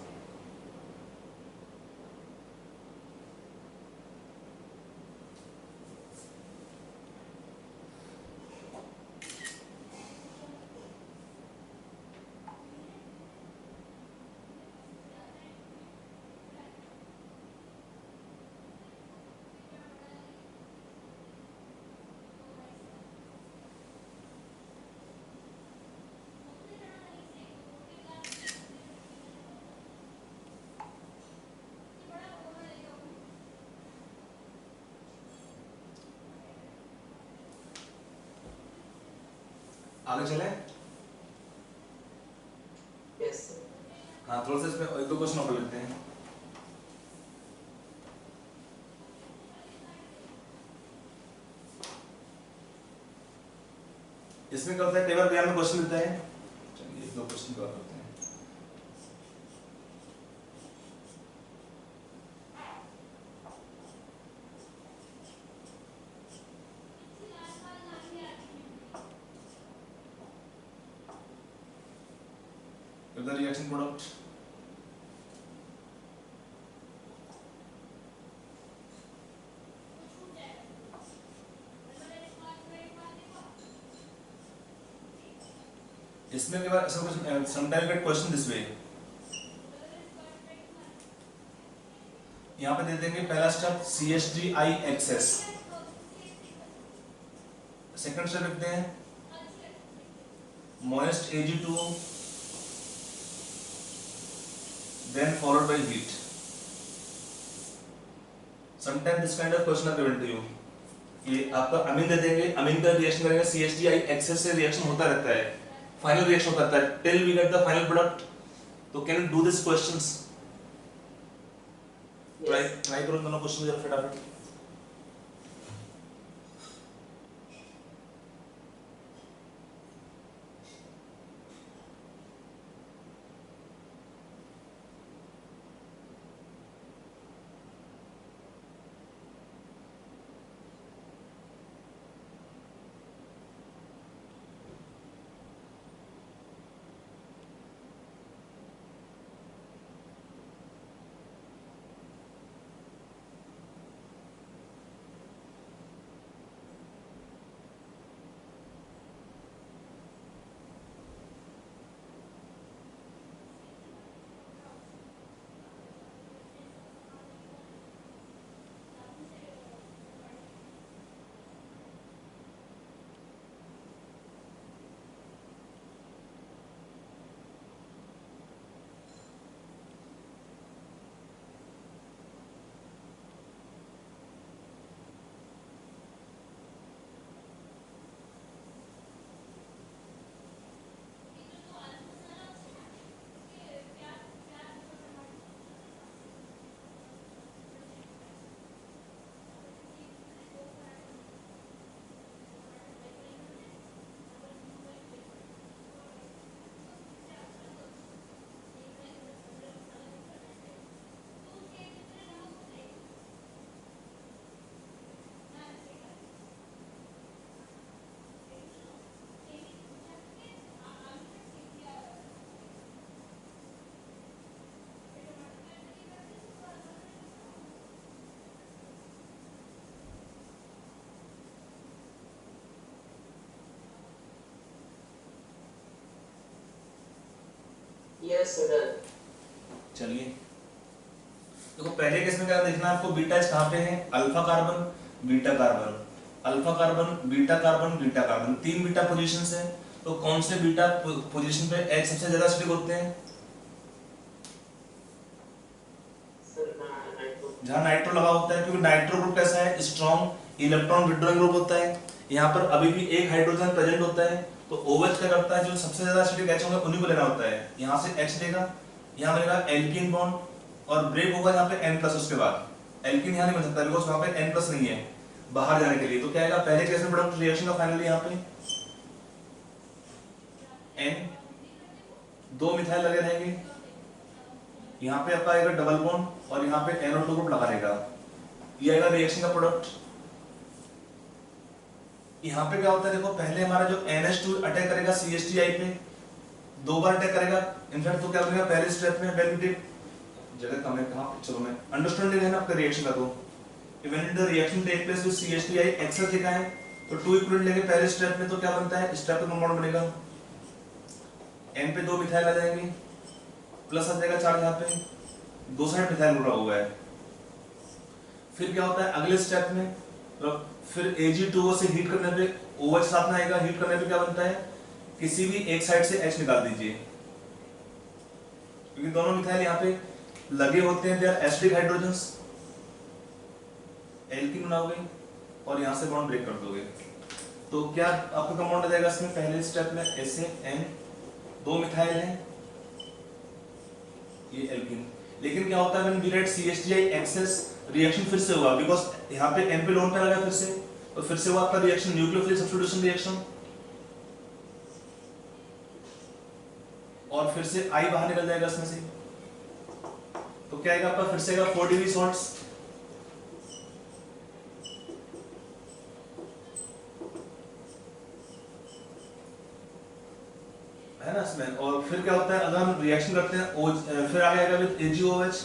आगे चले? Yes, sir. हाँ, थोड़ा सा इसमें एक दो क्वेश्चन और कर लेते हैं। इसमें क्या होता है, कई बार एग्जाम में क्वेश्चन देता है, चलिए एक दो क्वेश्चन कवर करते हैं। The reaction product, इसमें कई बार ऐसा कुछ sometime get question this way, यहाँ पे दे देंगे पहला स्टेप CHDI-XS, सेकंड स्टेप लिखते हैं moist Ag2 then followed by heat. Sometimes this kind of question are given to you. ये आपका अमीन दे देंगे, अमीन का रिएक्शन करेंगे CHDI-XS से रिएक्शन होता रहता है, फाइनल रिएक्शन होता रहता है till we get the final product. तो can you do these questions? Try करो दोनों क्वेश्चन जरा फटाफट। Yes, sir, done. चलिए देखो पहले केस में क्या देखना है आपको, बीटा एच कहाँ पे है, alpha carbon beta carbon, alpha carbon beta carbon beta carbon, तीन बीटा पोजीशंस है। तो कौन से बीटा पोजीशन पे एच सबसे ज्यादा स्टिक होते हैं? Sir, nitro. जहाँ नाइट्रो लगा होता है, क्योंकि नाइट्रो ग्रुप कैसा है, स्ट्रॉन्ग इलेक्ट्रॉन विड्रॉइंग ग्रुप होता है। यहाँ पर अभी भी एक हाइड्रोजन प्रेजेंट होता है, तो OH क्या करता है, जो सबसे ज्यादा एसिडिक H होंगे उन्हीं को लेना होता है। यहाँ से H लेगा, यहाँ बनेगा एल्कीन बॉन्ड और ब्रेक होगा यहाँ पे N+ उसके बाद। एल्कीन यहाँ नहीं बन सकता बिकॉज़ वहाँ पे N+ नहीं है बाहर जाने के लिए। तो क्या आएगा पहले केस में प्रोडक्ट रिएक्शन का फाइनली यहाँ पे N, दो मिथाइल लगे रहेंगे, यहाँ पे आपका आएगा डबल बॉन्ड और यहाँ पे NO2 ग्रुप लगा रहेगा। ये आएगा रिएक्शन का प्रोडक्ट। यहाँ पे क्या होता है देखो, पहले हमारा जो NH2 अटैक करेगा CHDI पे, दो बार अटैक करेगा। इनफैक्ट तो क्या करेगा पहले स्टेप में वेलिडिटी जगह कम है कहां पे, चलो मैं अंडरस्टैंडिंग है ना आपका रिएक्शन का। तो even the reaction take place with CHDI-XS लिखा है, तो 2 इक्विवेलेंट लेंगे पहले स्टेप में। तो क्या बनता है, स्टेप का कंपाउंड बनेगा, N पे 2 मिथाइल आ जाएंगे, प्लस आ जाएगा 4 यहाँ पे, दो साइड मिथाइल जुड़ा हुआ है। फिर क्या होता है अगले स्टेप में, तो फिर Ag2O से हीट करने पे OH साथ में आएगा। हीट करने पे क्या बनता है, किसी भी एक साइड से H निकाल दीजिए, क्योंकि दोनों मिथाइल यहाँ पे लगे होते हैं, they are acidic hydrogens. Alkene बनाओगे और यहाँ से बॉन्ड ब्रेक कर दोगे, तो क्या आपका कंपाउंड आ जाएगा इसमें पहले स्टेप में SaN, दो मिथाइल हैं, ये एल्कीन। लेकिन क्या होता है when we write CHDI-XS, reaction फिर से हुआ बिकॉज़ यहाँ पे N पे लोन पे लगा फिर से, तो फिर से वो आपका रिएक्शन न्यूक्लियोफिलिक सब्स्टिट्यूशन रिएक्शन। फिर से I बाहर निकल जाएगा इसमें से, तो क्या आएगा आपका फिर से आएगा 4 डिग्री सॉल्ट्स, है ना इसमें। और फिर क्या होता है अगर हम रिएक्शन करते हैं फिर आगे आएगा विद AgOH,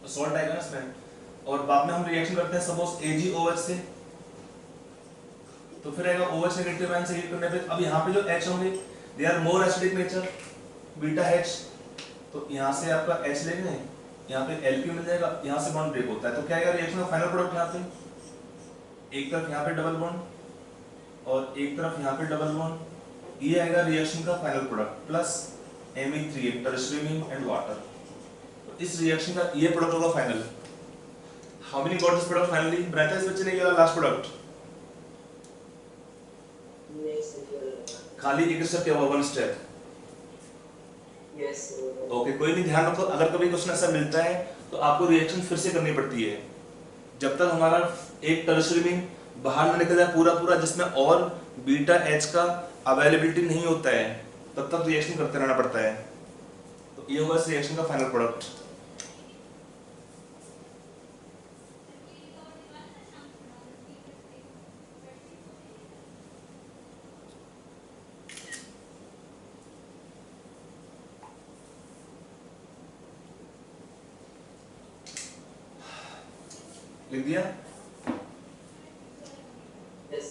सॉल्ट आएगा ना इसमें, और बाद में हम रिएक्शन करते हैं सपोज AgOH से, तो फिर आएगा OH नेगेटिव आयन से हीट करने पे। अब यहाँ पे जो H होंगे they are more acidic nature, beta H, तो यहाँ से आपका H लेंगे, यहाँ पे Lp मिल जाएगा, यहाँ से बॉन्ड ब्रेक होता है, तो क्या आएगा रिएक्शन का फाइनल प्रोडक्ट यहाँ पे, एक तरफ यहाँ पे डबल बॉन्ड और एक तरफ यहाँ पे डबल बॉन्ड, ये आएगा रिएक्शन का final product plus Me3 tertiary amine and water. तो इस रिएक्शन का ये प्रोडक्ट होगा final. How many got this product finally? ब्रांचा इस बच्चे ने किया लास्ट प्रोडक्ट, खाली एक स्टेप क्या हुआ, वन स्टेप। यस ओके कोई नहीं, ध्यान रखो अगर कभी क्वेश्चन ऐसा मिलता है तो आपको रिएक्शन फिर से करनी पड़ती है, जब तक हमारा एक टर्शरीमीन बाहर न निकल जाए पूरा पूरा, जिसमें और बीटा H का अवेलेबिलिटी नहीं होता है, तब तक रिएक्शन करते रहना पड़ता है। तो ये होगा इस रिएक्शन का फाइनल प्रोडक्ट। लिख दिया? यस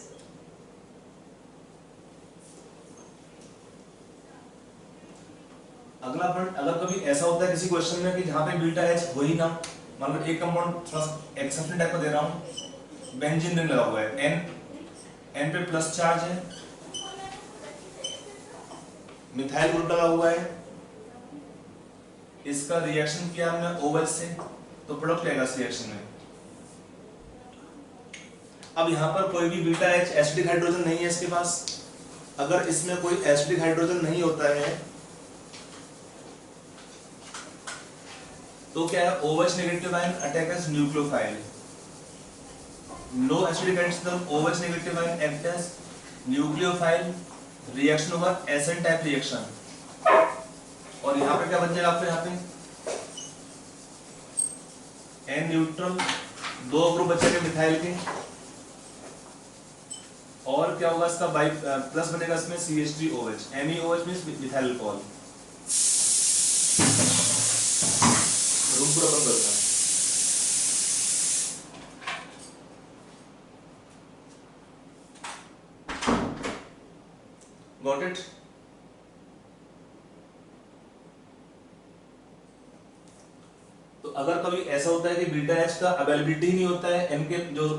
अगला पॉइंट, अगर कभी ऐसा होता है किसी क्वेश्चन में कि जहां पे बीटा H हो ही ना, मान लो एक कंपाउंड थोड़ा एक्सेप्शन टाइप का दे रहा हूं, बेंजीन रिंग लगा हुआ है, N पे प्लस चार्ज है, मिथाइल ग्रुप लगा हुआ है, इसका रिएक्शन किया हमने OH से, तो प्रोडक्ट क्या आएगा इस रिएक्शन में। अब यहाँ पर कोई भी बीटा H एसिडिक हाइड्रोजन नहीं है इसके पास, अगर इसमें कोई एसिडिक हाइड्रोजन नहीं होता है तो क्या है, OH negative ion attack as nucleophile, no acidic addition, OH negative ion act as nucleophile, reaction होगा एसिड टाइप रिएक्शन, और यहाँ पे क्या बन जाएगा आपको, यहाँ पे N न्यूट्रल, दो ग्रुप बचेंगे मिथाइल के, और क्या होगा इसका बाई प्लस बनेगा इसमें CH3OH, MEOH means methyl alcohol. Room पूरा बंद करता है। Got it? तो अगर कभी ऐसा होता है कि बीटा H का अवेलेबिलिटी नहीं होता है, M के जो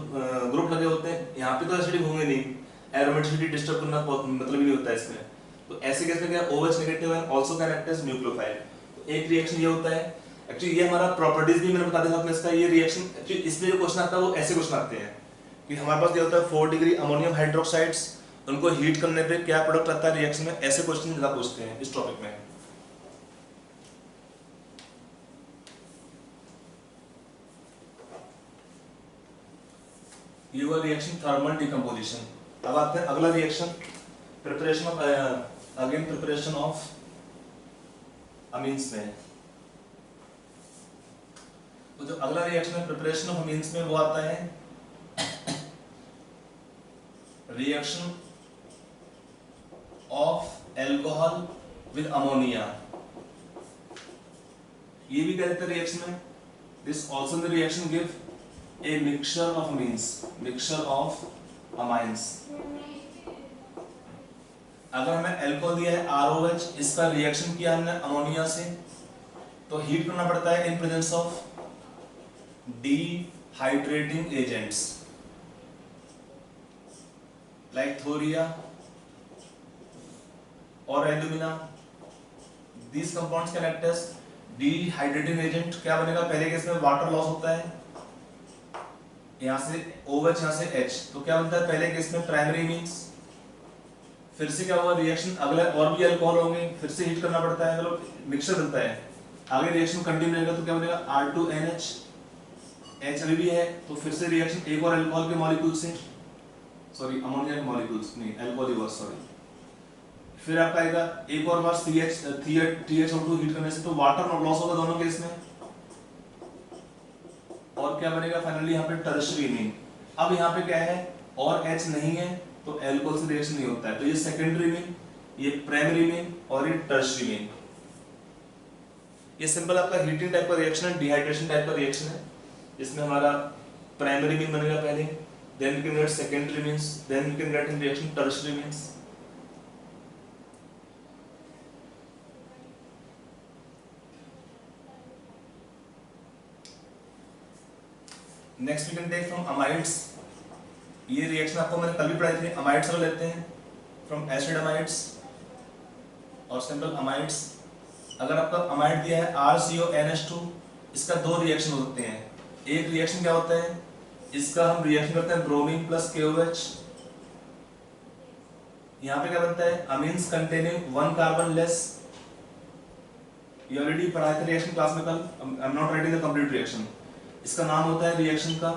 ग्रुप लगे होते हैं यहाँ पे तो एसिडिक होंगे नहीं, एरोमेटिसिटी डिस्टर्ब करना मतलब ही नहीं होता है इसमें, तो ऐसे केस में क्या OH negative ion also can act as nucleophile. तो एक रिएक्शन ये होता है, एक्चुअली ये हमारा प्रॉपर्टीज भी मैंने बता दिया आपने इसका, ये रिएक्शन एक्चुअली इसमें जो क्वेश्चन आता है वो ऐसे क्वेश्चन आते हैं कि हमारे पास ये होता है 4 डिग्री अमोनियम हाइड्रोक्साइड्स, उनको हीट करने पे क्या प्रोडक्ट आता है रिएक्शन में, ऐसे क्वेश्चन ज्यादा पूछते हैं इस टॉपिक में। ये हुआ रिएक्शन थर्मल डिकम्पोजिशन। अब आते हैं अगला reaction, preparation of again preparation of amines में। तो जो अगला रिएक्शन है प्रिपरेशन ऑफ अमीन्स में, वो आता है reaction of alcohol with ammonia. ये भी कहते हैं रिएक्शन में, this also the reaction give a mixture of amines, mixture of amines। अगर हमें अल्कोहल दिया है ROH, इसका रिएक्शन किया हमने अमोनिया से, तो हीट करना पड़ता है in presence of dehydrating agents like thoria और alumina. These compounds can act as dehydrating agent। क्या बनेगा, पहले केस में वाटर लॉस होता है, यहाँ से OH यहाँ से H, तो क्या बनता है पहले केस में प्राइमरी मीन्स, फिर से क्या हुआ रिएक्शन, अगले और भी अल्कोहल होंगे, फिर से हीट करना पड़ता है, मतलब मिक्सचर बनता है, आगे रिएक्शन कंटिन्यू रहेगा, तो क्या बनेगा R2NH, H अभी भी है, तो फिर से रिएक्शन एक और अल्कोहल के मॉलिक्यूल से, सॉरी अमोनिया के मॉलिक्यूल्स नहीं, अल्कोहल ही हुआ, सॉरी फिर आपका आएगा एक और बार THO2 हीट करने से तो वाटर लॉस होगा दोनों केस में, और क्या बनेगा फाइनली यहाँ पे टर्शियरी मीन। अब यहाँ पे क्या है, और H नहीं है तो अल्कोहल से रिएक्शन नहीं होता है, तो ये सेकेंडरी मीन, ये प्राइमरी मीन और ये टर्शियरी मीन। ये सिंपल आपका हीटिंग टाइप का रिएक्शन है, डिहाइड्रेशन टाइप का रिएक्शन है, इसमें हमारा प्राइमरी मीन बनेगा पहले, then we can get secondary amines, then we can get in reaction tertiary amines. Next we can take from amides. ये रिएक्शन आपको मैंने कल भी पढ़ाई थी, अमाइड्स को लेते हैं फ्रॉम एसिड अमाइड्स और सिंपल अमाइड्स। अगर आपका अमाइड दिया है RCONH2, इसका दो रिएक्शन होते हैं। एक रिएक्शन क्या होता है, इसका हम रिएक्शन करते हैं ब्रोमीन प्लस KOH, यहाँ पे क्या बनता है amines containing one carbon less. ये ऑलरेडी पढ़ाया था रिएक्शन क्लास में कल, I am not writing the complete reaction. इसका नाम होता है रिएक्शन का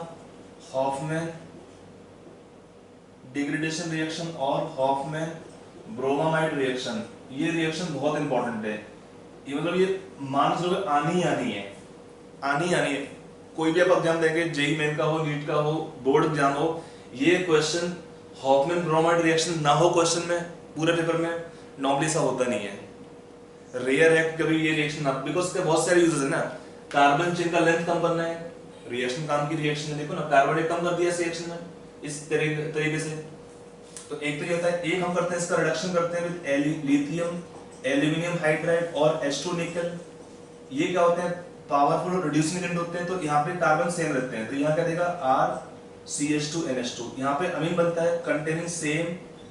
हॉफमैन डिग्रेडेशन रिएक्शन और हॉफमैन ब्रोमामाइड रिएक्शन। ये रिएक्शन बहुत इंपॉर्टेंट है, ये मतलब ये मान लो आनी है। कोई भी आप एग्जाम देंगे, जेई मेन का हो, नीट का हो, बोर्ड एग्जाम हो, ये क्वेश्चन हॉफमैन ब्रोमाइड रिएक्शन ना हो क्वेश्चन में पूरे पेपर में, नॉर्मली ऐसा होता नहीं है, रेयर है कभी ये रिएक्शन ना, बिकॉज इसके बहुत सारे यूजेस है ना। कार्बन चेन का लेंथ कम करना है, रिएक्शन काम की रिएक्शन है, देखो ना कार्बन कम कर दिया इस रिएक्शन में इस तरीके से। तो एक तो ये होता है, एक हम करते हैं इसका रिडक्शन करते हैं विद लिथियम एल्यूमिनियम हाइड्राइड और H2 निकल। ये क्या होते हैं, पावरफुल रिड्यूसिंग एजेंट होते हैं, तो यहाँ पे कार्बन सेम रहते हैं, तो यहाँ क्या देगा RCH2NH2। यहाँ पे अमीन बनता है containing same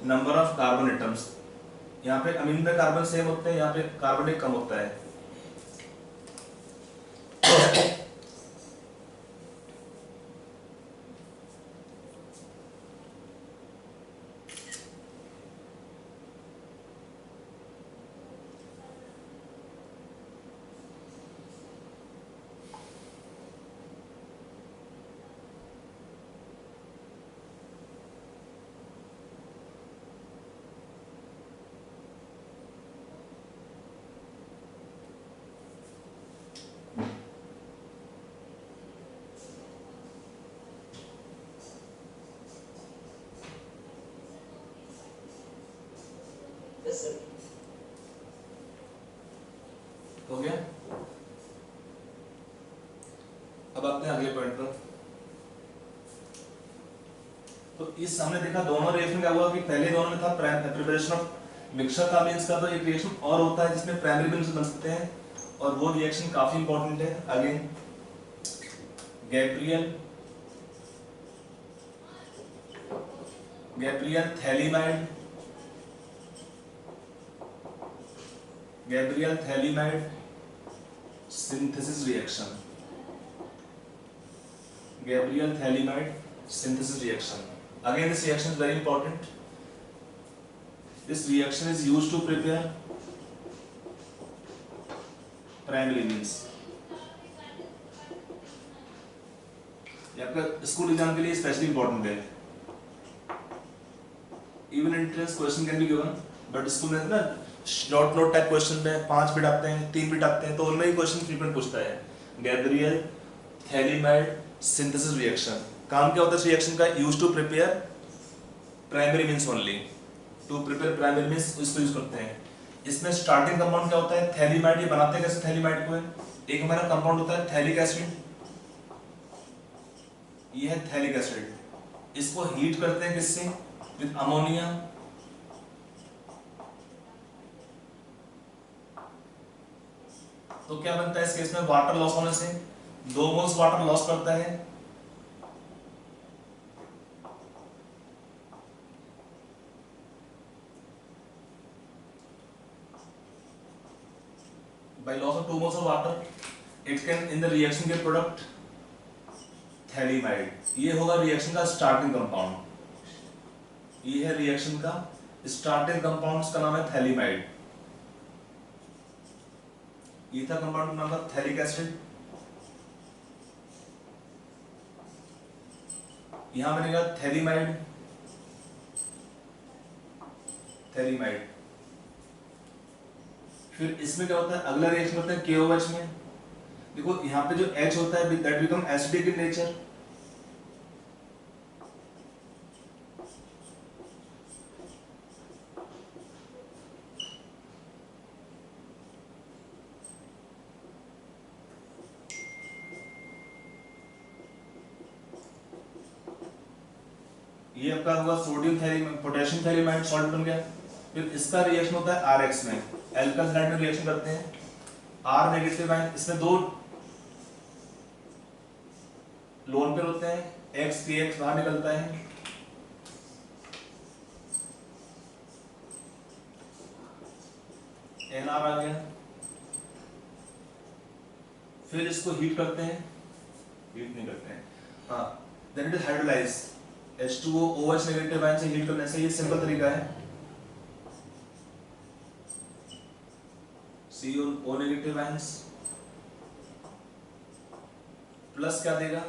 number of carbon atoms. यहाँ पे अमीन में कार्बन सेम होते हैं, यहाँ पे कार्बन कम होता है। Yes, sir. हो गया। अब आते हैं अगले पॉइंट पर। तो इस हमने देखा दोनों रिएक्शन क्या हुआ कि पहले दोनों में था प्रिपरेशन ऑफ मिक्सचर का मींस का, तो एक रिएक्शन और होता है जिसमें प्राइमरी मींस बन सकते हैं, और वो रिएक्शन काफी इंपॉर्टेंट है। Again Gabriel phthalimide synthesis reaction, Gabriel Thalamide synthesis reaction. Again, this reaction is very important. This reaction is used to prepare primary means. ये आपका स्कूल एग्जाम के लिए स्पेशली इंपॉर्टेंट है। Even entrance question can be given, but school में ना शॉर्ट नोट टाइप क्वेश्चन में 5 बिट आते हैं, 3 बिट आते हैं, तो उनमें ही क्वेश्चन फ्रीक्वेंट पूछता है। गैब्रियल थैलीमाइड सिंथेसिस रिएक्शन, काम क्या होता है इस रिएक्शन का, use to prepare primary amines only, to prepare primary amines इसको यूज करते हैं। इसमें स्टार्टिंग कंपाउंड क्या होता है, थैलीमाइड। ये बनाते हैं कैसे थैलीमाइड को है, एक हमारा कंपाउंड होता है थैलिक एसिड, ये है थैलिक एसिड, इसको हीट करते हैं किससे, विद अमोनिया। तो क्या बनता है इस केस में, वाटर लॉस होने से 2 मोल्स वाटर लॉस करता है, by loss of 2 moles of water it can in the reaction get product phthalimide. ये होगा रिएक्शन का स्टार्टिंग कंपाउंड, ये है रिएक्शन का स्टार्टिंग कंपाउंड, इसका नाम है थैलीमाइड। ये था कंपाउंड नाम था थैलिक एसिड। यहां बनेगा थैलीमाइड, फिर इसमें क्या होता है, अगला रिएक्शन होता है KOH में। देखो यहाँ पे जो H होता है that become acidic in nature. ये आपका हुआ sodium phthalimide, potassium phthalimide salt बन गया। फिर इसका रिएक्शन होता है RH में, एल्काइल हैलाइड में रिएक्शन करते हैं। R नेगेटिव आयन, इसमें दो लोन पेयर होते हैं, X KX बाहर निकलता है। NR आ गया। फिर इसको हीट करते हैं, हीट नहीं करते हैं, हाँ, then it is hydrolyse. H2O OH negative ion से हीट करने से, ये सिंपल तरीका है। CO नेगेटिव आयंस प्लस क्या देगा,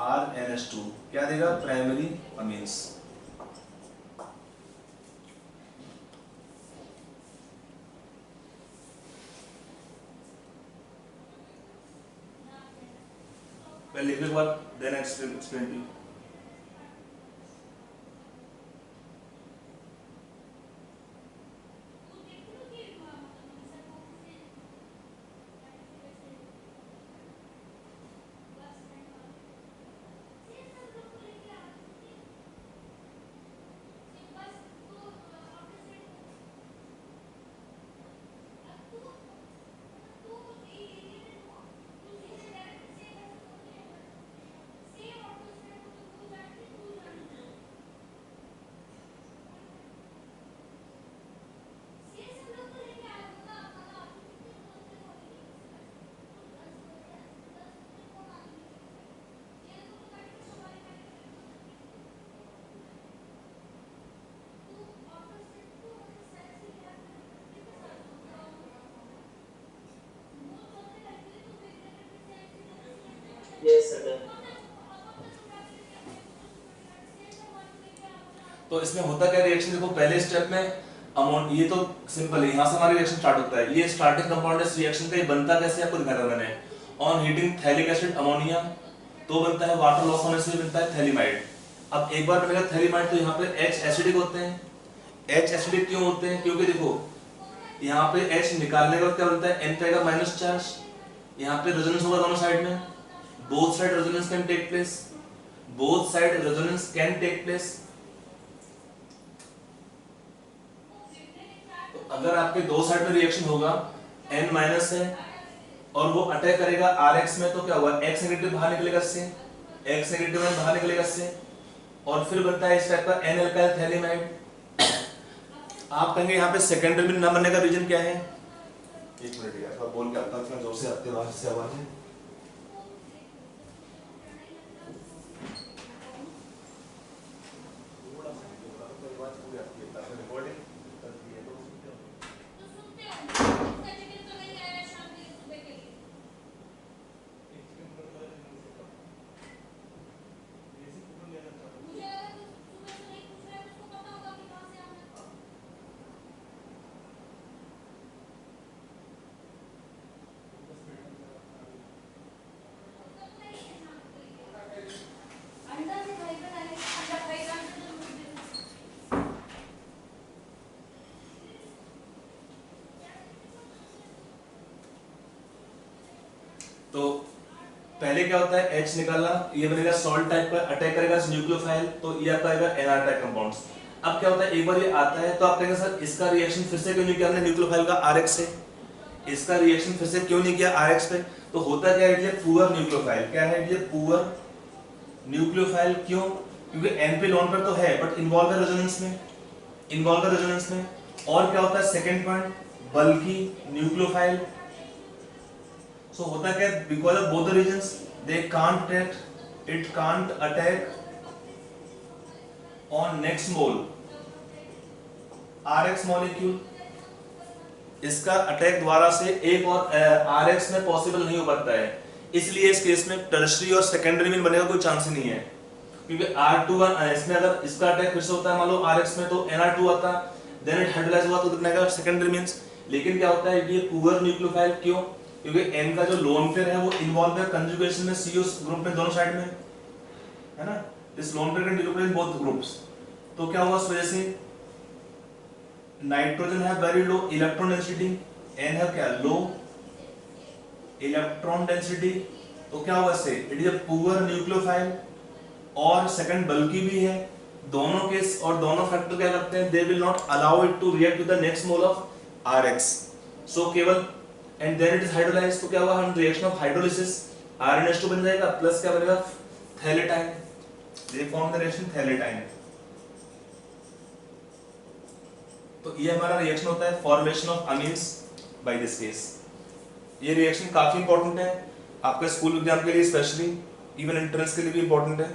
RNH2 क्या देगा, प्राइमरी अमीन्स। पहले लिखने के बाद then explain to. Yes, sir. Done. तो इसमें होता क्या रिएक्शन, देखो पहले स्टेप में ये तो सिंपल है, यहाँ से हमारा रिएक्शन स्टार्ट होता है। ये स्टार्टिंग कंपाउंड है इस रिएक्शन का, ये बनता कैसे आपको दिखाया था मैंने। On heating phthalic acid ammonia तो बनता है, वाटर लॉस होने से बनता है थैलीमाइड। अब एक बार बनेगा थैलीमाइड तो यहाँ पे H एसिडिक होते हैं। H एसिडिक क्यों होते हैं, क्योंकि देखो यहाँ पे H निकालने का क्या बनता है, N पे आएगा माइनस चार्ज, यहाँ पे रेजोनेंस होगा दोनों साइड में, both side resonance can take place, both side resonance can take place। तो अगर आपके दो साइड में रिएक्शन होगा, N माइनस है और वो अटैक करेगा RX में, तो क्या होगा, X नेगेटिव बाहर निकलेगा इससे, X नेगेटिव बाहर निकलेगा इससे, और फिर बनता है इस टाइप का N अल्काइल थैलीमाइड। आप कहेंगे यहाँ पे सेकेंडरी में न बनने का रीजन क्या है, एक मिनट यार बोल के आता हूँ, इतना जोर से आती है बाहर से आवाज है। तो पहले क्या होता है, H निकाला, ये बनेगा सॉल्ट टाइप का, अटैक करेगा न्यूक्लियोफाइल, तो ये आपका आएगा NR टाइप कंपाउंड्स। अब क्या होता है, एक बार ये आता है तो आप कहेंगे सर इसका रिएक्शन फिर से क्यों नहीं किया हमने न्यूक्लियोफाइल का RX से, इसका रिएक्शन फिर से क्यों नहीं किया RX पे। तो होता क्या है, ये पुअर न्यूक्लियोफाइल, क्या है ये पुअर न्यूक्लियोफाइल, क्यों, क्योंकि N पे लोन पर तो है बट इन्वॉल्व है रेजोनेंस में, इन्वॉल्व है रेजोनेंस में। और क्या होता है सेकंड पॉइंट, बल्की न्यूक्लियोफाइल। So होता क्या है, because of both the regions they can't attack, it can't attack on next mole RX molecule। इसका अटैक द्वारा से एक और RX में पॉसिबल नहीं हो पाता है, इसलिए इस केस में टर्शरी और सेकेंडरी में बनने का कोई चांस ही नहीं है, क्योंकि R2 इसमें अगर इसका अटैक फिर से होता है मान लो RX में तो NR2 आता, देन इट हाइड्रोलाइज हुआ तो कितना आएगा सेकेंडरी मींस। लेकिन क्या होता है, ये पुअर न्यूक्लियोफाइल क्यों? क्योंकि N का जो लोन पेयर है वो इन्वॉल्व है कंजुगेशन में CO ग्रुप में दोनों साइड में, है ना? This lone pair can delocalise in both groups. तो क्या हुआ, इस वजह से नाइट्रोजन है very low electron density, N है क्या, लो इलेक्ट्रॉन डेंसिटी। तो क्या हुआ इससे, it is a poor nucleophile और सेकंड बल्कि भी है। दोनों केस और दोनों फैक्टर क्या करते हैं, they will not allow it to react with the next mole of Rx। So केवल and then it is hydrolysed. तो क्या हुआ, हम रिएक्शन ऑफ हाइड्रोलिसिस RnH2 बन जाएगा प्लस क्या बनेगा, थैलेटाइन। दे फॉर्म द रिएक्शन थैलेटाइन। तो ये हमारा रिएक्शन होता है formation of amines by this case. ये रिएक्शन काफी इंपॉर्टेंट है आपके स्कूल एग्जाम के लिए, स्पेशली इवन एंट्रेंस के लिए भी इंपॉर्टेंट है।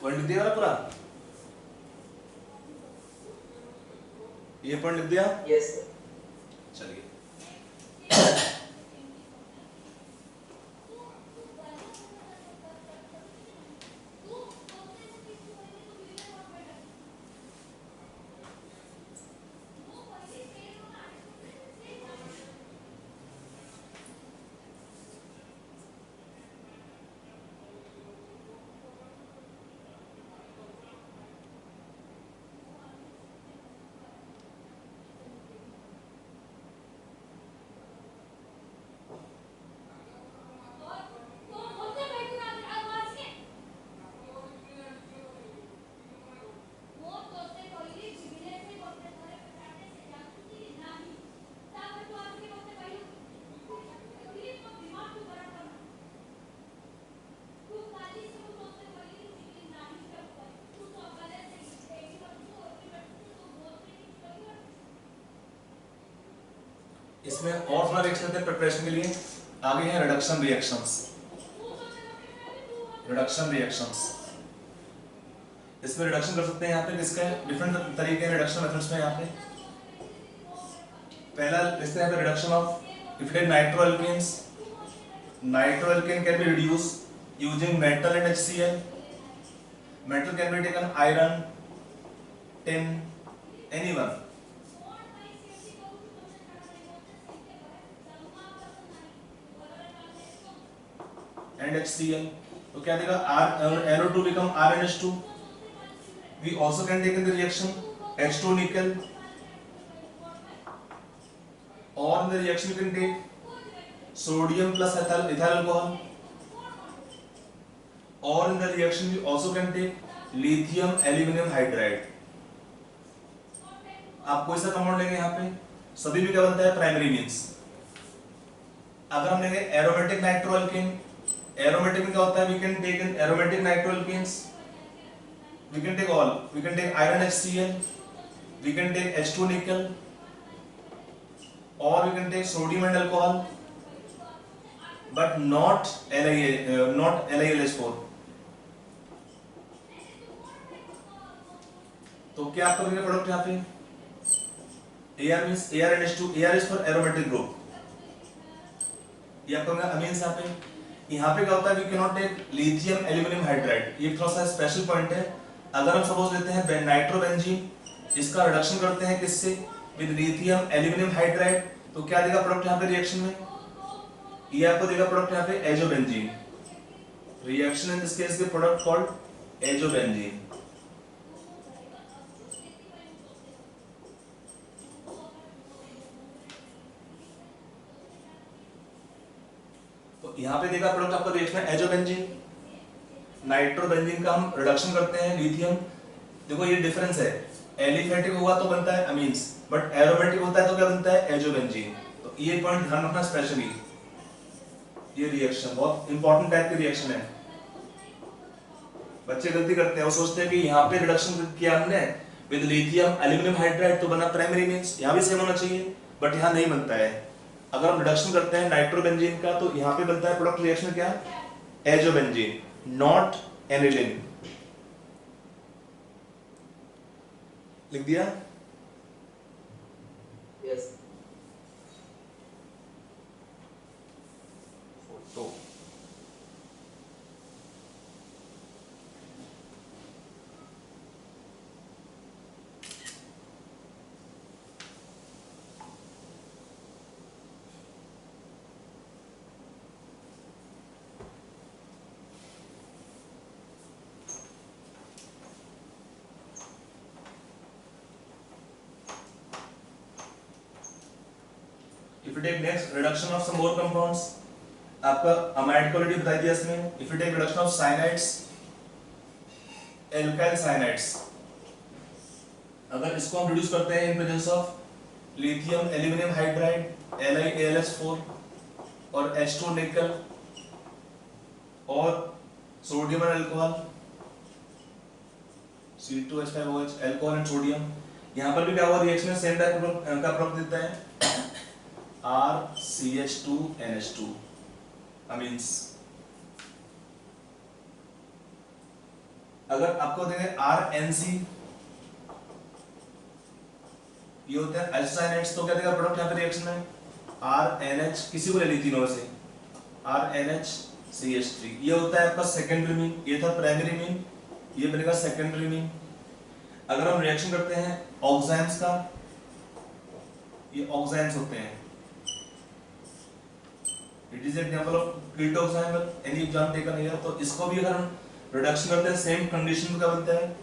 पॉइंट लिख दिया ना पूरा, ये पॉइंट लिख दिया। Yes, sir. चलिए इसमें और थोड़ा रिएक्शन लेते हैं प्रिपरेशन के लिए। आगे है रिडक्शन रिएक्शंस। रिडक्शन रिएक्शंस, इसमें रिडक्शन कर सकते हैं यहाँ पे, इसके डिफरेंट तरीके हैं रिडक्शन मेथड्स में। यहाँ पे पहला लिखते हैं reduction of if it nitro alkanes. Nitro alkane can be reduce using metal and HCl। Metal can be taken iron, tin, anyone. and HCl, तो क्या देगा, NO2 become RnH2। We also can take in the reaction H2 nickel, or in the reaction you can take sodium plus ethyl alcohol, or in the reaction you also can take lithium aluminum hydride। आप कोई सा कंपाउंड लेंगे यहाँ पे, सभी में क्या बनता है, प्राइमरी मीन्स। अगर हम लेंगे एरोमेटिक नाइट्रोएल्केन, एरोमेटिक में क्या होता है, we can take in aromatic nitroalkanes, we can take all, we can take iron HCl, we can take H2 nickel, or we can take sodium and alcohol, but not LiLH4। तो क्या आपको मिलेगा प्रोडक्ट यहाँ पे, AR means ArNH2, AR is for aromatic group। ये आपको मिलेगा अमीन्स यहाँ पे। यहाँ पे क्या होता है, we can not take lithium aluminium hydride. ये थोड़ा सा स्पेशल पॉइंट है। अगर हम सपोज लेते हैं नाइट्रोबेंजीन इसका रिडक्शन करते हैं किससे, विद लिथियम एल्यूमिनियम हाइड्राइड, तो क्या देगा प्रोडक्ट यहाँ पे रिएक्शन में, ये आपको देगा प्रोडक्ट यहाँ पे azobenzene, reaction in this case the product called azobenzene. तो यहाँ पे देगा प्रोडक्ट आपका रिएक्शन है एजोबेंजीन, नाइट्रोबेंजीन का हम रिडक्शन करते हैं लिथियम। देखो ये डिफरेंस है, एलिफेटिक हुआ तो बनता है अमीन्स, बट एरोमेटिक होता है तो क्या बनता है एजोबेंजीन। तो ये पॉइंट ध्यान रखना स्पेशली, ये रिएक्शन बहुत इंपॉर्टेंट टाइप की रिएक्शन है। बच्चे गलती करते हैं, वो सोचते हैं कि यहाँ पे रिडक्शन किया हमने विद लिथियम एल्यूमिनियम हाइड्राइड तो बना प्राइमरी मींस, यहाँ भी सेम होना चाहिए, बट यहाँ नहीं बनता है। अगर हम रिडक्शन करते हैं नाइट्रोबेंजीन का तो यहाँ पे बनता है प्रोडक्ट रिएक्शन क्या, एजोबेंजीन, नॉट एनिलीन। लिख दिया? Yes. Photo If you take next reduction of some more compounds, आपका अमाइड क्वालिटी बता दिया इसमें। If you take reduction of cyanides, alkyl cyanides, अगर इसको हम रिड्यूस करते हैं in presence of lithium aluminum hydride LiAlH4 और H2 निकल और सोडियम और alcohol C2H5OH, alcohol and sodium, यहाँ पर भी क्या हुआ रिएक्शन में सेम टाइप का प्रोडक्ट देता है RCH2NH2 अमीन्स। अगर आपको देंगे RNC, ये होता है एल्साइनेट्स, तो क्या देगा प्रोडक्ट यहाँ पे रिएक्शन में RNH, किसी को ले ली तीनों में से, RNHCH3, ये होता है आपका सेकेंडरी मीन, ये था प्राइमरी मीन, ये बनेगा सेकेंडरी मीन। अगर हम रिएक्शन करते हैं ऑक्सेन्स का, ये ऑक्सेन्स होते हैं, it is example of ketoxime, any exam taken here. तो इसको भी अगर हम रिडक्शन करते हैं सेम कंडीशन का बनता है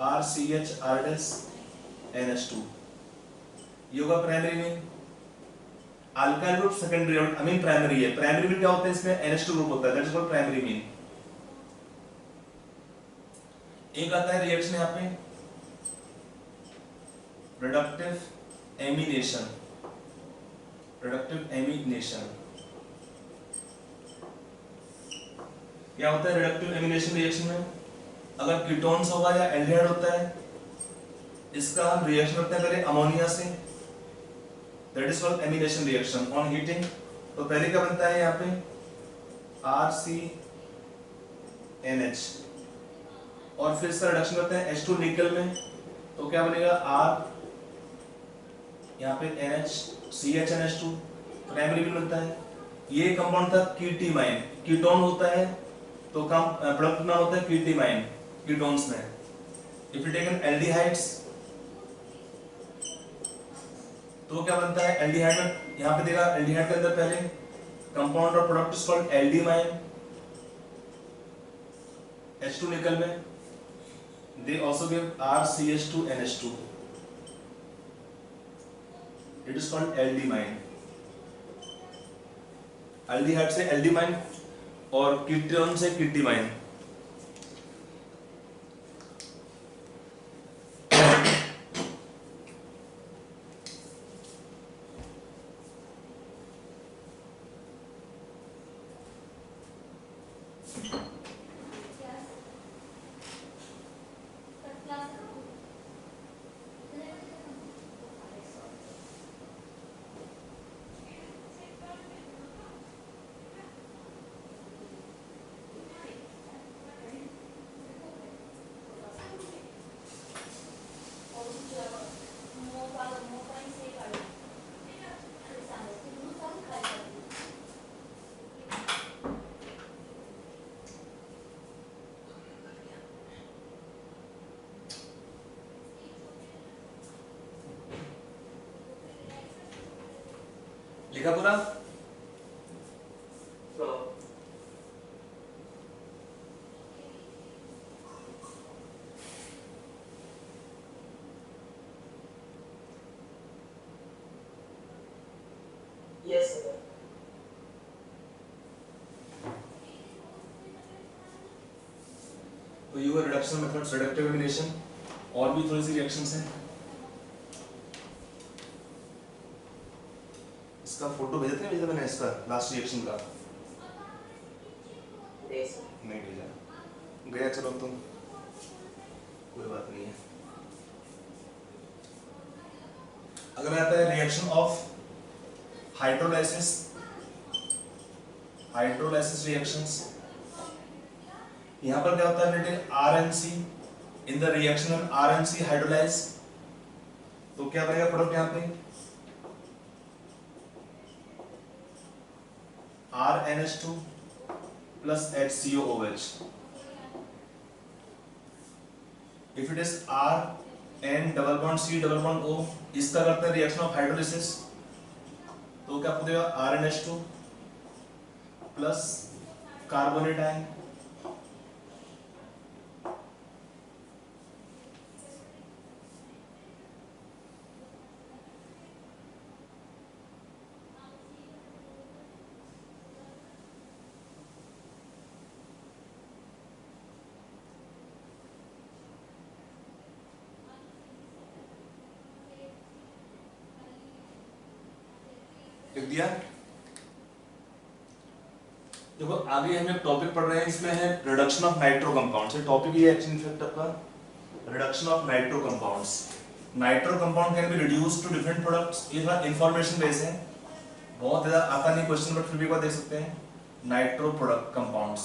RCH(R)NH2, ये होगा primary mean. Alkyl group secondary और अमीन प्राइमरी है, प्राइमरी मीन क्या होता है इसमें NH2 ग्रुप होता है, that is called primary mean. एक आता है रिएक्शन यहाँ पे रिडक्टिव एमिनेशन, रिडक्टिव एमिनेशन क्या होता है रिडक्टिव एमिनेशन रिएक्शन में, अगर कीटोन्स होगा या एल्डिहाइड होता है, इसका हम रिएक्शन करते हैं पहले अमोनिया से, that is called amination reaction on heating. तो पहले क्या बनता है यहाँ पे RCNH और फिर इसका रिडक्शन करते हैं H2 निकल में, तो क्या बनेगा R, यहाँ पे CHNH2 प्राइमरी भी बनता है। ये कंपाउंड था कीटीमाइन, कीटोन होता है तो काम प्रोडक्ट नाम होता है कीटीमाइन कीटोन्स में। If you take an aldehydes तो क्या बनता है एल्डिहाइड में, यहाँ पे देगा एल्डिहाइड के अंदर पहले कंपाउंड और प्रोडक्ट इज कॉल्ड एल्डिमाइन, H2 निकल में, they also give RCH2NH2, it is called aldimine. Aldehyde से एल्डिमाइन और कीटोन से कीटीमाइन। लिखा पूरा? No. Yes, sir. तो ये रिडक्शन मेथड्स, रिडक्टिव एलिमिनेशन, और भी थोड़ी सी रिएक्शंस हैं। इसका फोटो भेजते हैं, भेजा मैंने इसका लास्ट रिएक्शन का? Yes, sir. नहीं भेजा, गया। चलो तुम, कोई बात नहीं है। अगला आता है reaction of hydrolysis, hydrolysis reactions. यहाँ पर क्या होता है बेटे? RNC in the reaction of RNC hydrolyse, तो क्या बनेगा प्रोडक्ट यहाँ पे? RNH2 plus HCOOH. If it is RN double bond C double bond O, इसका करते हैं रिएक्शन ऑफ हाइड्रोलिसिस, तो क्या आपको देगा? RNH2 प्लस कार्बोनेट आयन, लिख दिया। देखो आगे हम एक टॉपिक पढ़ रहे हैं, इसमें है रिडक्शन ऑफ नाइट्रो कंपाउंड्स। ये टॉपिक ही है एक्शन इफेक्ट आपका, reduction of nitro compounds. Nitro compound can be reduced to different products. ये थोड़ा इंफॉर्मेशन बेस है, बहुत ज्यादा आता नहीं क्वेश्चन, बट फिर भी एक बार देख सकते हैं। नाइट्रो प्रोडक्ट कंपाउंड्स,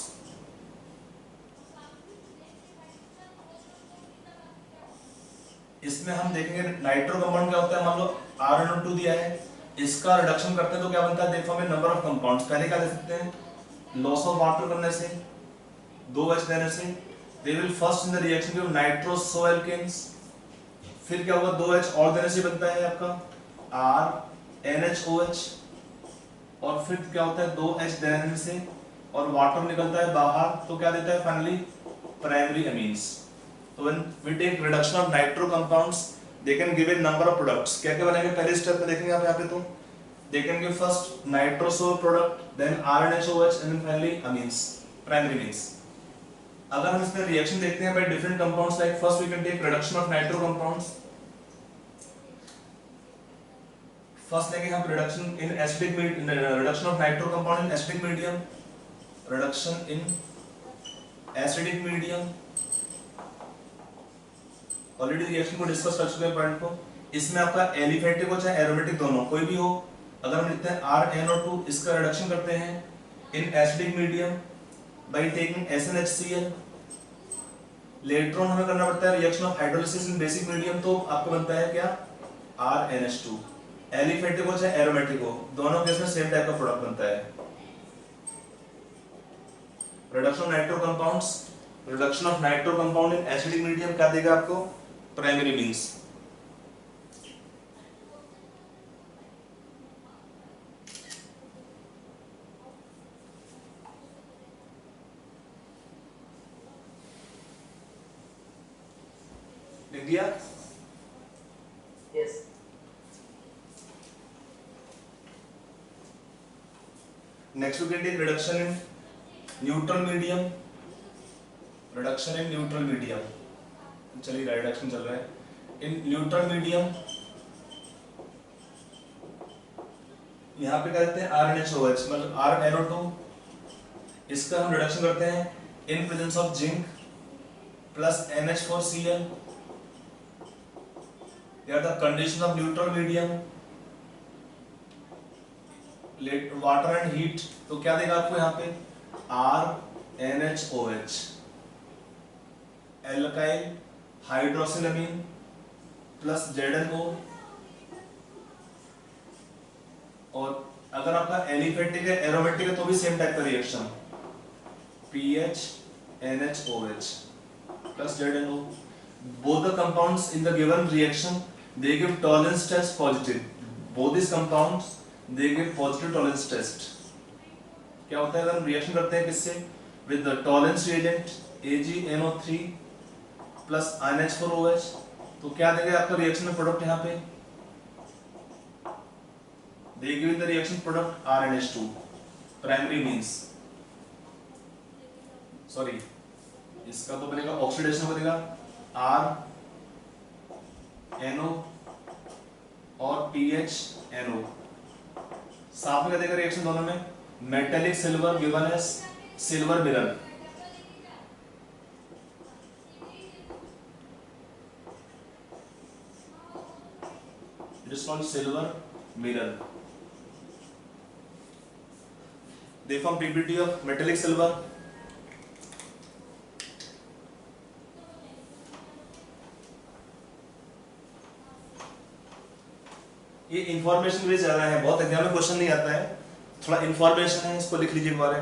इसमें हम देखेंगे नाइट्रो कंपाउंड क्या होता है। मान लो RnO2 दिया है, इसका रिडक्शन करते हैं तो क्या बनता है? देखो हमें नंबर ऑफ कंपाउंड्स पहले क्या दे सकते हैं? लॉस ऑफ वाटर करने से, 2H देने से, they will first in the reaction give nitroso alkanes. फिर क्या होगा? 2H और देने से बनता है आपका RNHOH, और फिर क्या होता है? 2H देने से और वाटर निकलता है बाहर, तो क्या देता है फाइनली? Primary amines. तो when we take reduction of nitro compounds, they can give a number of products. क्या क्या बनेंगे पहले स्टेप में देखेंगे आप यहाँ पे। तो they can give first nitroso product, then RNHOH and finally amines, primary amines. अगर हम इसमें रिएक्शन देखते हैं by different compounds, like first we can take reduction of nitro compounds. First लेंगे हम reduction in acidic medium, reduction of nitro compound in acidic medium, reduction in acidic medium. Already reaction को डिस्कस कर चुके हैं पॉइंट को। इसमें आपका एलिफेटिक हो चाहे एरोमेटिक, दोनों कोई भी हो, अगर हम लिखते हैं RnO2, इसका रिडक्शन करते हैं इन acidic medium by taking SnHCl। Later on हमें करना पड़ता है reaction of hydrolysis in basic medium, तो आपको बनता है क्या? RNH2। एलिफेटिक हो चाहे एरोमेटिक हो, दोनों केस में सेम टाइप का प्रोडक्ट बनता है। Reduction of nitro compounds, reduction of nitro compound in acidic medium क्या देगा आपको? Primary amines. लिख दिया? Yes. Next we can take reduction in neutral medium, reduction in neutral medium. चलिए रिडक्शन चल रहा है इन न्यूट्रल मीडियम। यहाँ पे कहते हैं RNHOH मतलब RnO2, इसका हम रिडक्शन करते हैं in presence of zinc plus NH4Cl। They are the condition of neutral medium, water and heat। तो क्या देगा आपको यहाँ पे? RNHOH, alkyl hydroxylamine plus ZnO। और अगर आपका एलिफेटिक है एरोमेटिक है तो भी सेम टाइप का reaction, PHNHOH plus ZnO। Both the compounds in the given reaction they give Tollens test positive. Both these compounds they give positive tollens test. क्या होता है अगर हम रिएक्शन करते हैं किससे, with the tollens reagent AgNO3 plus NH4OH, तो क्या देगा आपका रिएक्शन में प्रोडक्ट यहाँ पे, they give the reaction product RNH2, primary means, sorry इसका तो बनेगा ऑक्सीडेशन बनेगा RNO और PHNO, साथ में क्या देगा रिएक्शन दोनों में, metallic silver given as silver mirror, it is called silver mirror. They form PBT of metallic silver. ये इंफॉर्मेशन भी ज्यादा है, बहुत एग्जाम में क्वेश्चन नहीं आता है, थोड़ा इंफॉर्मेशन है, इसको लिख लीजिए एक बार।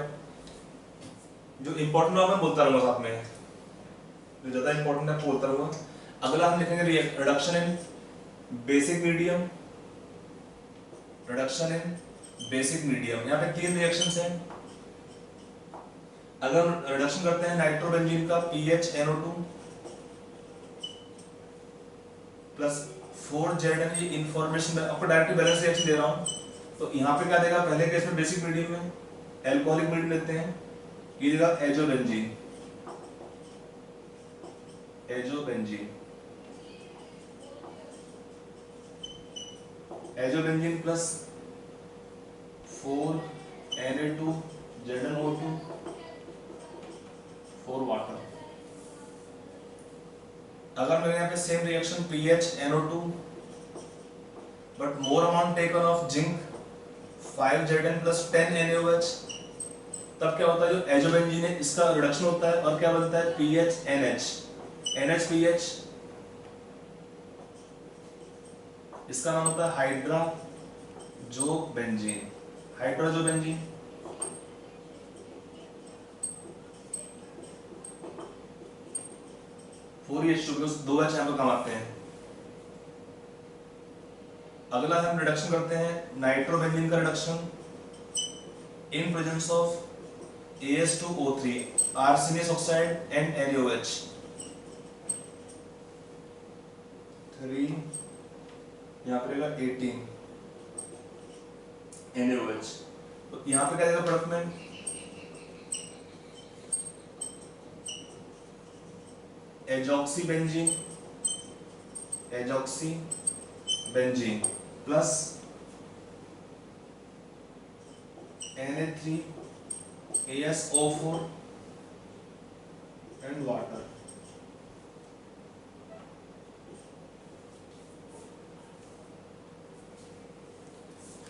जो इंपॉर्टेंट है मैं बोलता रहूंगा साथ में, जो ज्यादा इंपॉर्टेंट है बोलता रहूंगा। अगला हम लिखेंगे reduction in basic medium, reduction in basic medium. यहाँ पे 3 रिएक्शंस हैं। अगर हम रिडक्शन करते हैं नाइट्रोबेंजीन का PHNO2 प्लस 4Zn, ये इंफॉर्मेशन मैं आपको डायरेक्टली बैलेंस रिएक्शन दे रहा हूँ। तो यहाँ पे क्या देगा, पहले केस में बेसिक मीडियम में एल्कोहलिक मीडियम लेते हैं, ये देगा azobenzene, azobenzene, azobenzene plus 4Na2ZnO2 4 water. अगर मेरे यहाँ पे same reaction PHNO2 but more amount taken of zinc 5Zn plus 10NaOH, तब क्या होता है, जो एजोबेंजीन है इसका रिडक्शन होता है और क्या बनता है PHNH, NHPH, इसका नाम होता है हाइड्राजोबेंजीन, हाइड्रोजोबेंजीन। दो H यहाँ पे कम आते हैं। अगला हम रिडक्शन करते हैं नाइट्रोबेंजीन का reduction in presence of AS2O3 arsenious oxide and NaOH 3, यहाँ पर 18 NaOH। तो यहाँ पे क्या देगा प्रोडक्ट में, एजॉक्सीबेंजीन, एजॉक्सीबेंजीन प्लस Na3ASO4 एंड वाटर।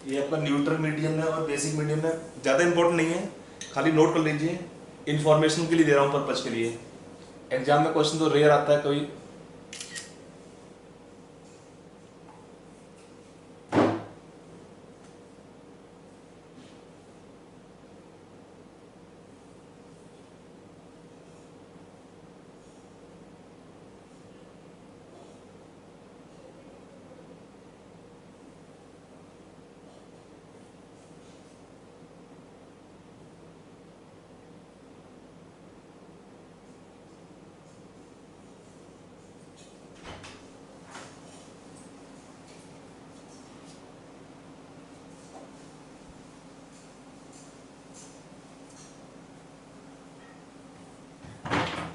ये आपका न्यूट्रल मीडियम है और बेसिक मीडियम है, ज़्यादा इंपॉर्टेंट नहीं है, खाली नोट कर लीजिए, इंफॉर्मेशन के लिए दे रहा हूँ, पर्पज के लिए। एग्जाम में क्वेश्चन तो रेयर आता है कोई।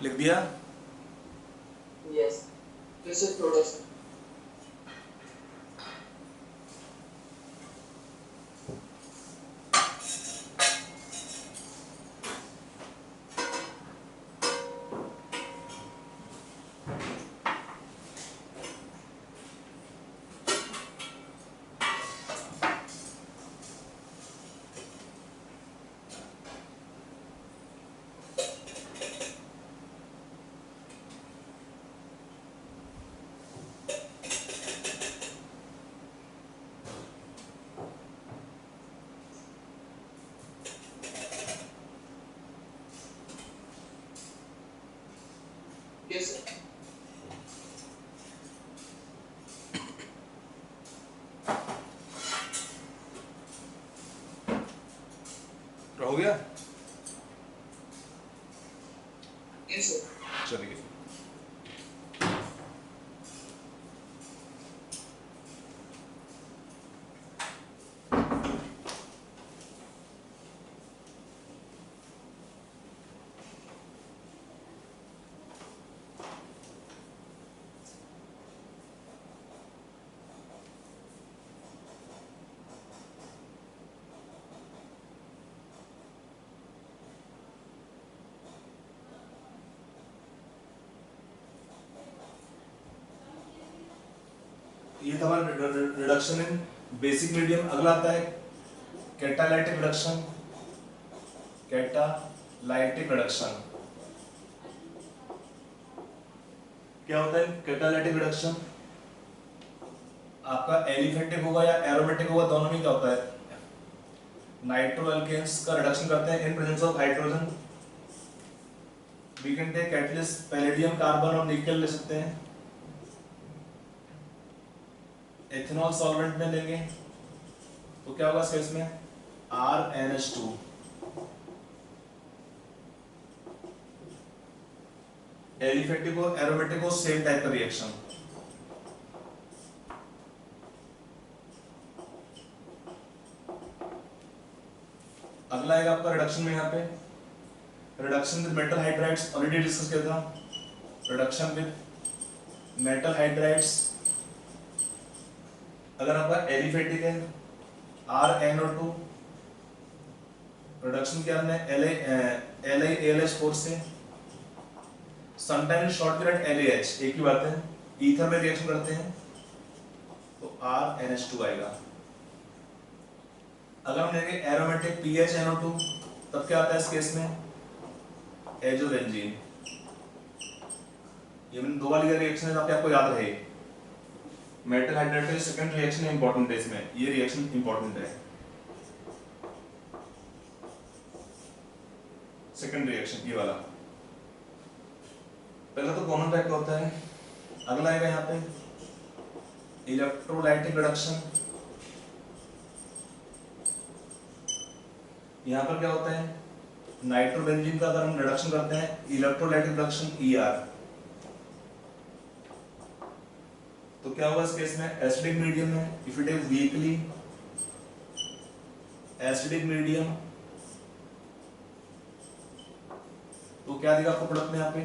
लिख दिया? Yes. This is production. Yes, sir. हो गया? Yes, sir. चलिए। ये था हमारा रिडक्शन इन बेसिक मीडियम। अगला आता है कैटालाइटिक रिडक्शन। कैटालाइटिक रिडक्शन क्या होता है? कैटालाइटिक रिडक्शन आपका एलिफेटिक होगा या एरोमेटिक होगा, दोनों में क्या होता है? नाइट्रो एल्केन्स का रिडक्शन करते हैं in presence of hydrogen. We can take catalyst palladium, carbon और निकल ले सकते हैं। एथेनॉल सॉल्वेंट में लेंगे तो क्या होगा इस केस में? RNH2। एलिफेटिक और एरोमेटिक हो सेम टाइप का रिएक्शन। अगला आएगा आपका रिडक्शन में, यहाँ पे reduction with metal hydrides already discuss किया था। रिडक्शन विद मेटल हाइड्राइड्स, अगर आपका एलिफेटिक है RnO2, रिडक्शन किया हमने LiAlH4 से। समटाइम शॉर्ट पीरियड LAH, एक ही बात है, ईथर में रिएक्शन करते हैं तो RNH2 आएगा। अगर हम लेंगे एरोमेटिक PHNO2, तब क्या आता है इस केस में? एजोबेंजीन। ये मैंने दो वाली रिएक्शन है, आपको याद रहे। मेटल हाइड्राइड का सेकंड रिएक्शन इंपॉर्टेंट है, इसमें ये रिएक्शन इंपॉर्टेंट है। सेकंड रिएक्शन ये वाला, पहला तो कॉमन फैक्टर होता है। अगला आएगा यहाँ पे इलेक्ट्रोलाइटिक रिडक्शन। यहाँ पर क्या होता है? नाइट्रोबेंजीन का अगर हम रिडक्शन करते हैं इलेक्ट्रोलाइटिक रिडक्शन ER, तो क्या होगा इस केस में? एसिडिक मीडियम में if it is weakly acidic medium, तो क्या देगा आपको प्रोडक्ट में यहाँ पे?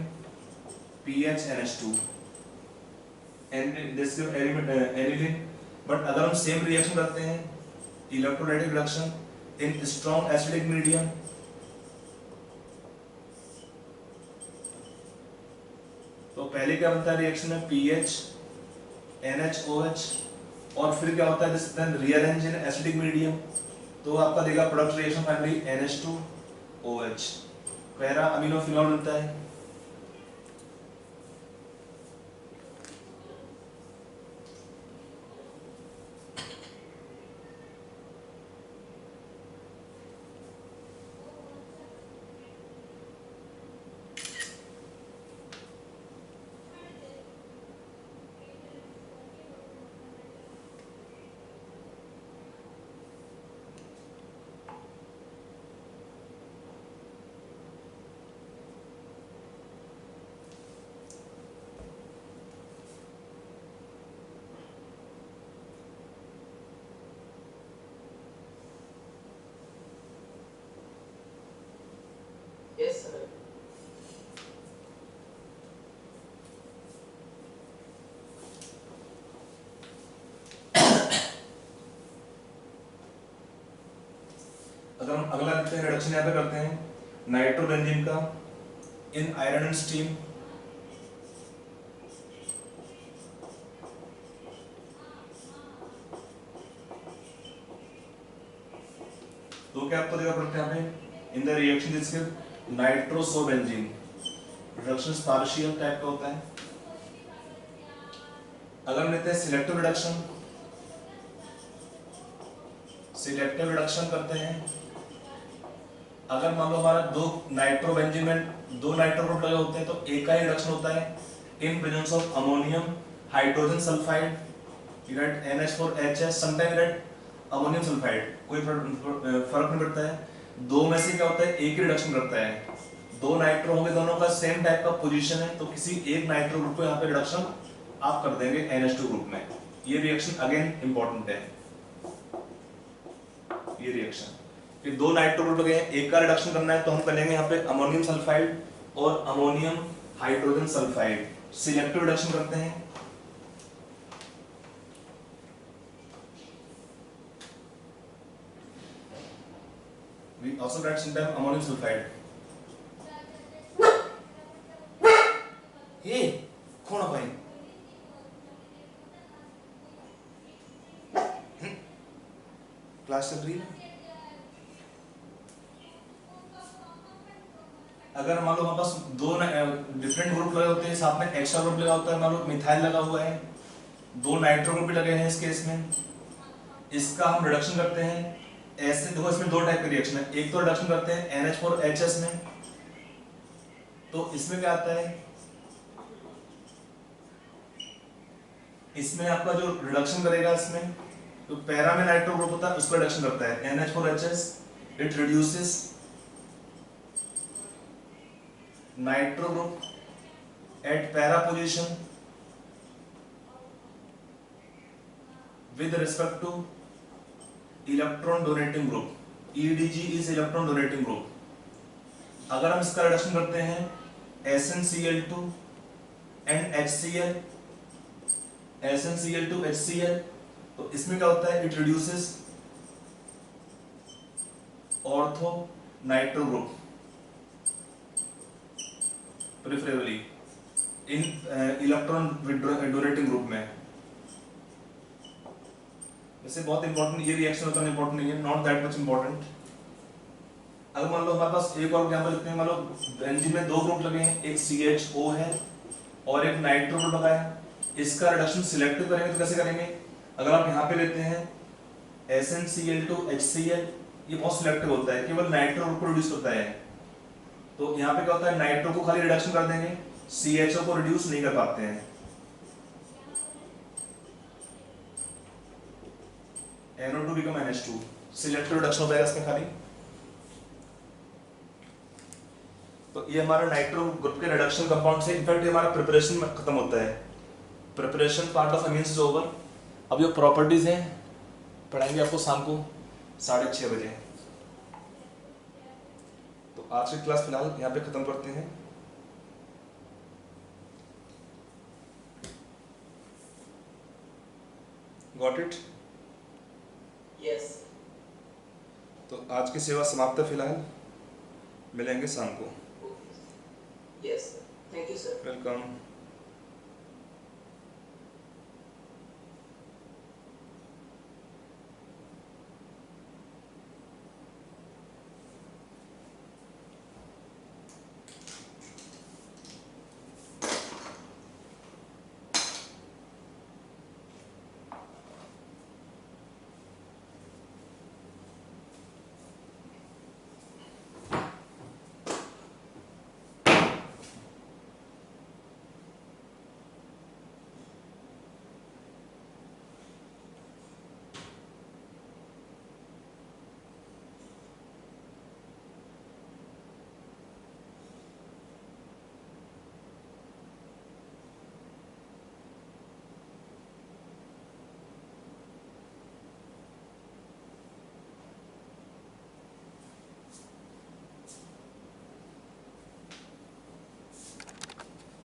PHNH2 aniline. बट अगर हम सेम रिएक्शन करते हैं electrolytic reduction in strong acidic medium, तो पहले क्या बनता है रिएक्शन में? PHNHOH, और फिर क्या होता है? This then rearrange in acidic medium, तो आपका देगा product reaction finally NH2OH, para amino phenol मिलता है। Yes, sir. अगर हम अगला देखते हैं रिडक्शन यहाँ पे करते हैं नाइट्रोबेंजीन का इन आयरन एंड स्टीम। तो क्या आपको देगा प्रोडक्ट यहाँ पे? In the reaction this give nitrosobenzene. Reduction partial type का होता है। अगर हम लेते हैं सिलेक्टिव रिडक्शन, सिलेक्टिव रिडक्शन करते हैं। अगर मान लो हमारा दो नाइट्रोबेंजीन में दो नाइट्रो ग्रुप लगे होते हैं तो एक का ही रिडक्शन होता है in presence of ammonium hydrogen sulphide, you write NH4HS, sometimes you write ammonium sulphide, कोई फर्क नहीं पड़ता है। दो में से क्या होता है, एक ही रिडक्शन करता है। दो नाइट्रो होंगे, दोनों का सेम टाइप का पोजीशन है, तो किसी एक नाइट्रो ग्रुप को यहाँ पे रिडक्शन आप कर देंगे NH2 ग्रुप में। ये रिएक्शन अगेन इंपॉर्टेंट है, ये रिएक्शन। फिर दो नाइट्रो ग्रुप लगे हैं, एक का रिडक्शन करना है, तो हम करेंगे यहाँ पे अमोनियम सल्फाइड और ammonium hydrogen sulphide, selective reduction करते हैं। We also write sometimes ammonium sulfide. Hey, कौन है भाई? क्लास चल रही है? अगर मान लो हमारे पास दो डिफरेंट ग्रुप लगे होते हैं, साथ में एक्स्ट्रा ग्रुप लगा होता है, मान लो मिथाइल लगा हुआ है, दो नाइट्रो ग्रुप भी लगे हैं इस केस में, इसका हम रिडक्शन करते हैं ऐसे। देखो इसमें दो टाइप के रिएक्शन है, एक तो रिडक्शन करते हैं NH4HS में, तो इसमें क्या आता है, इसमें आपका जो रिडक्शन करेगा इसमें, तो पैरा में नाइट्रो ग्रुप होता है, उसका रिडक्शन करता है NH4HS, it reduces nitro group at para position with respect to electron donating group. EDG is electron donating group. अगर हम इसका रिडक्शन करते हैं SnCl2 and HCl, SnCl2 HCl, तो इसमें क्या होता है, it reduces ortho nitro group preferably in electron donating group में। वैसे बहुत इंपॉर्टेंट ये रिएक्शन होता है, इंपॉर्टेंट नहीं है, नॉट दैट मच इंपॉर्टेंट। अगर मान लो हमारे पास एक और एग्जांपल लेते हैं, मान लो बेंजीन में दो ग्रुप लगे हैं, एक CHO है और एक नाइट्रो ग्रुप लगा है, इसका रिडक्शन सिलेक्टिव करेंगे तो कैसे करेंगे, अगर आप यहाँ पे लेते हैं SnCl2 HCl, ये बहुत सिलेक्टिव होता है, केवल नाइट्रो ग्रुप को रिड्यूस करता है, तो यहाँ पे क्या होता है, नाइट्रो को खाली रिडक्शन कर देंगे, CHO को रिड्यूस नहीं कर पाते हैं। NO2 become NH2, selective reduction हो जाएगा इसमें खाली। तो ये हमारा नाइट्रो ग्रुप के रिडक्शन कंपाउंड से, इनफैक्ट ये हमारा प्रिपरेशन खत्म होता है, preparation part of amines is over. अब ये प्रॉपर्टीज हैं पढ़ाएंगे आपको शाम को 6:30 बजे। तो आज की क्लास फिलहाल यहाँ पे खत्म करते हैं। Got it? Yes. तो आज की सेवा समाप्त है फिलहाल, मिलेंगे शाम को। Yes, sir. Thank you, sir. Welcome.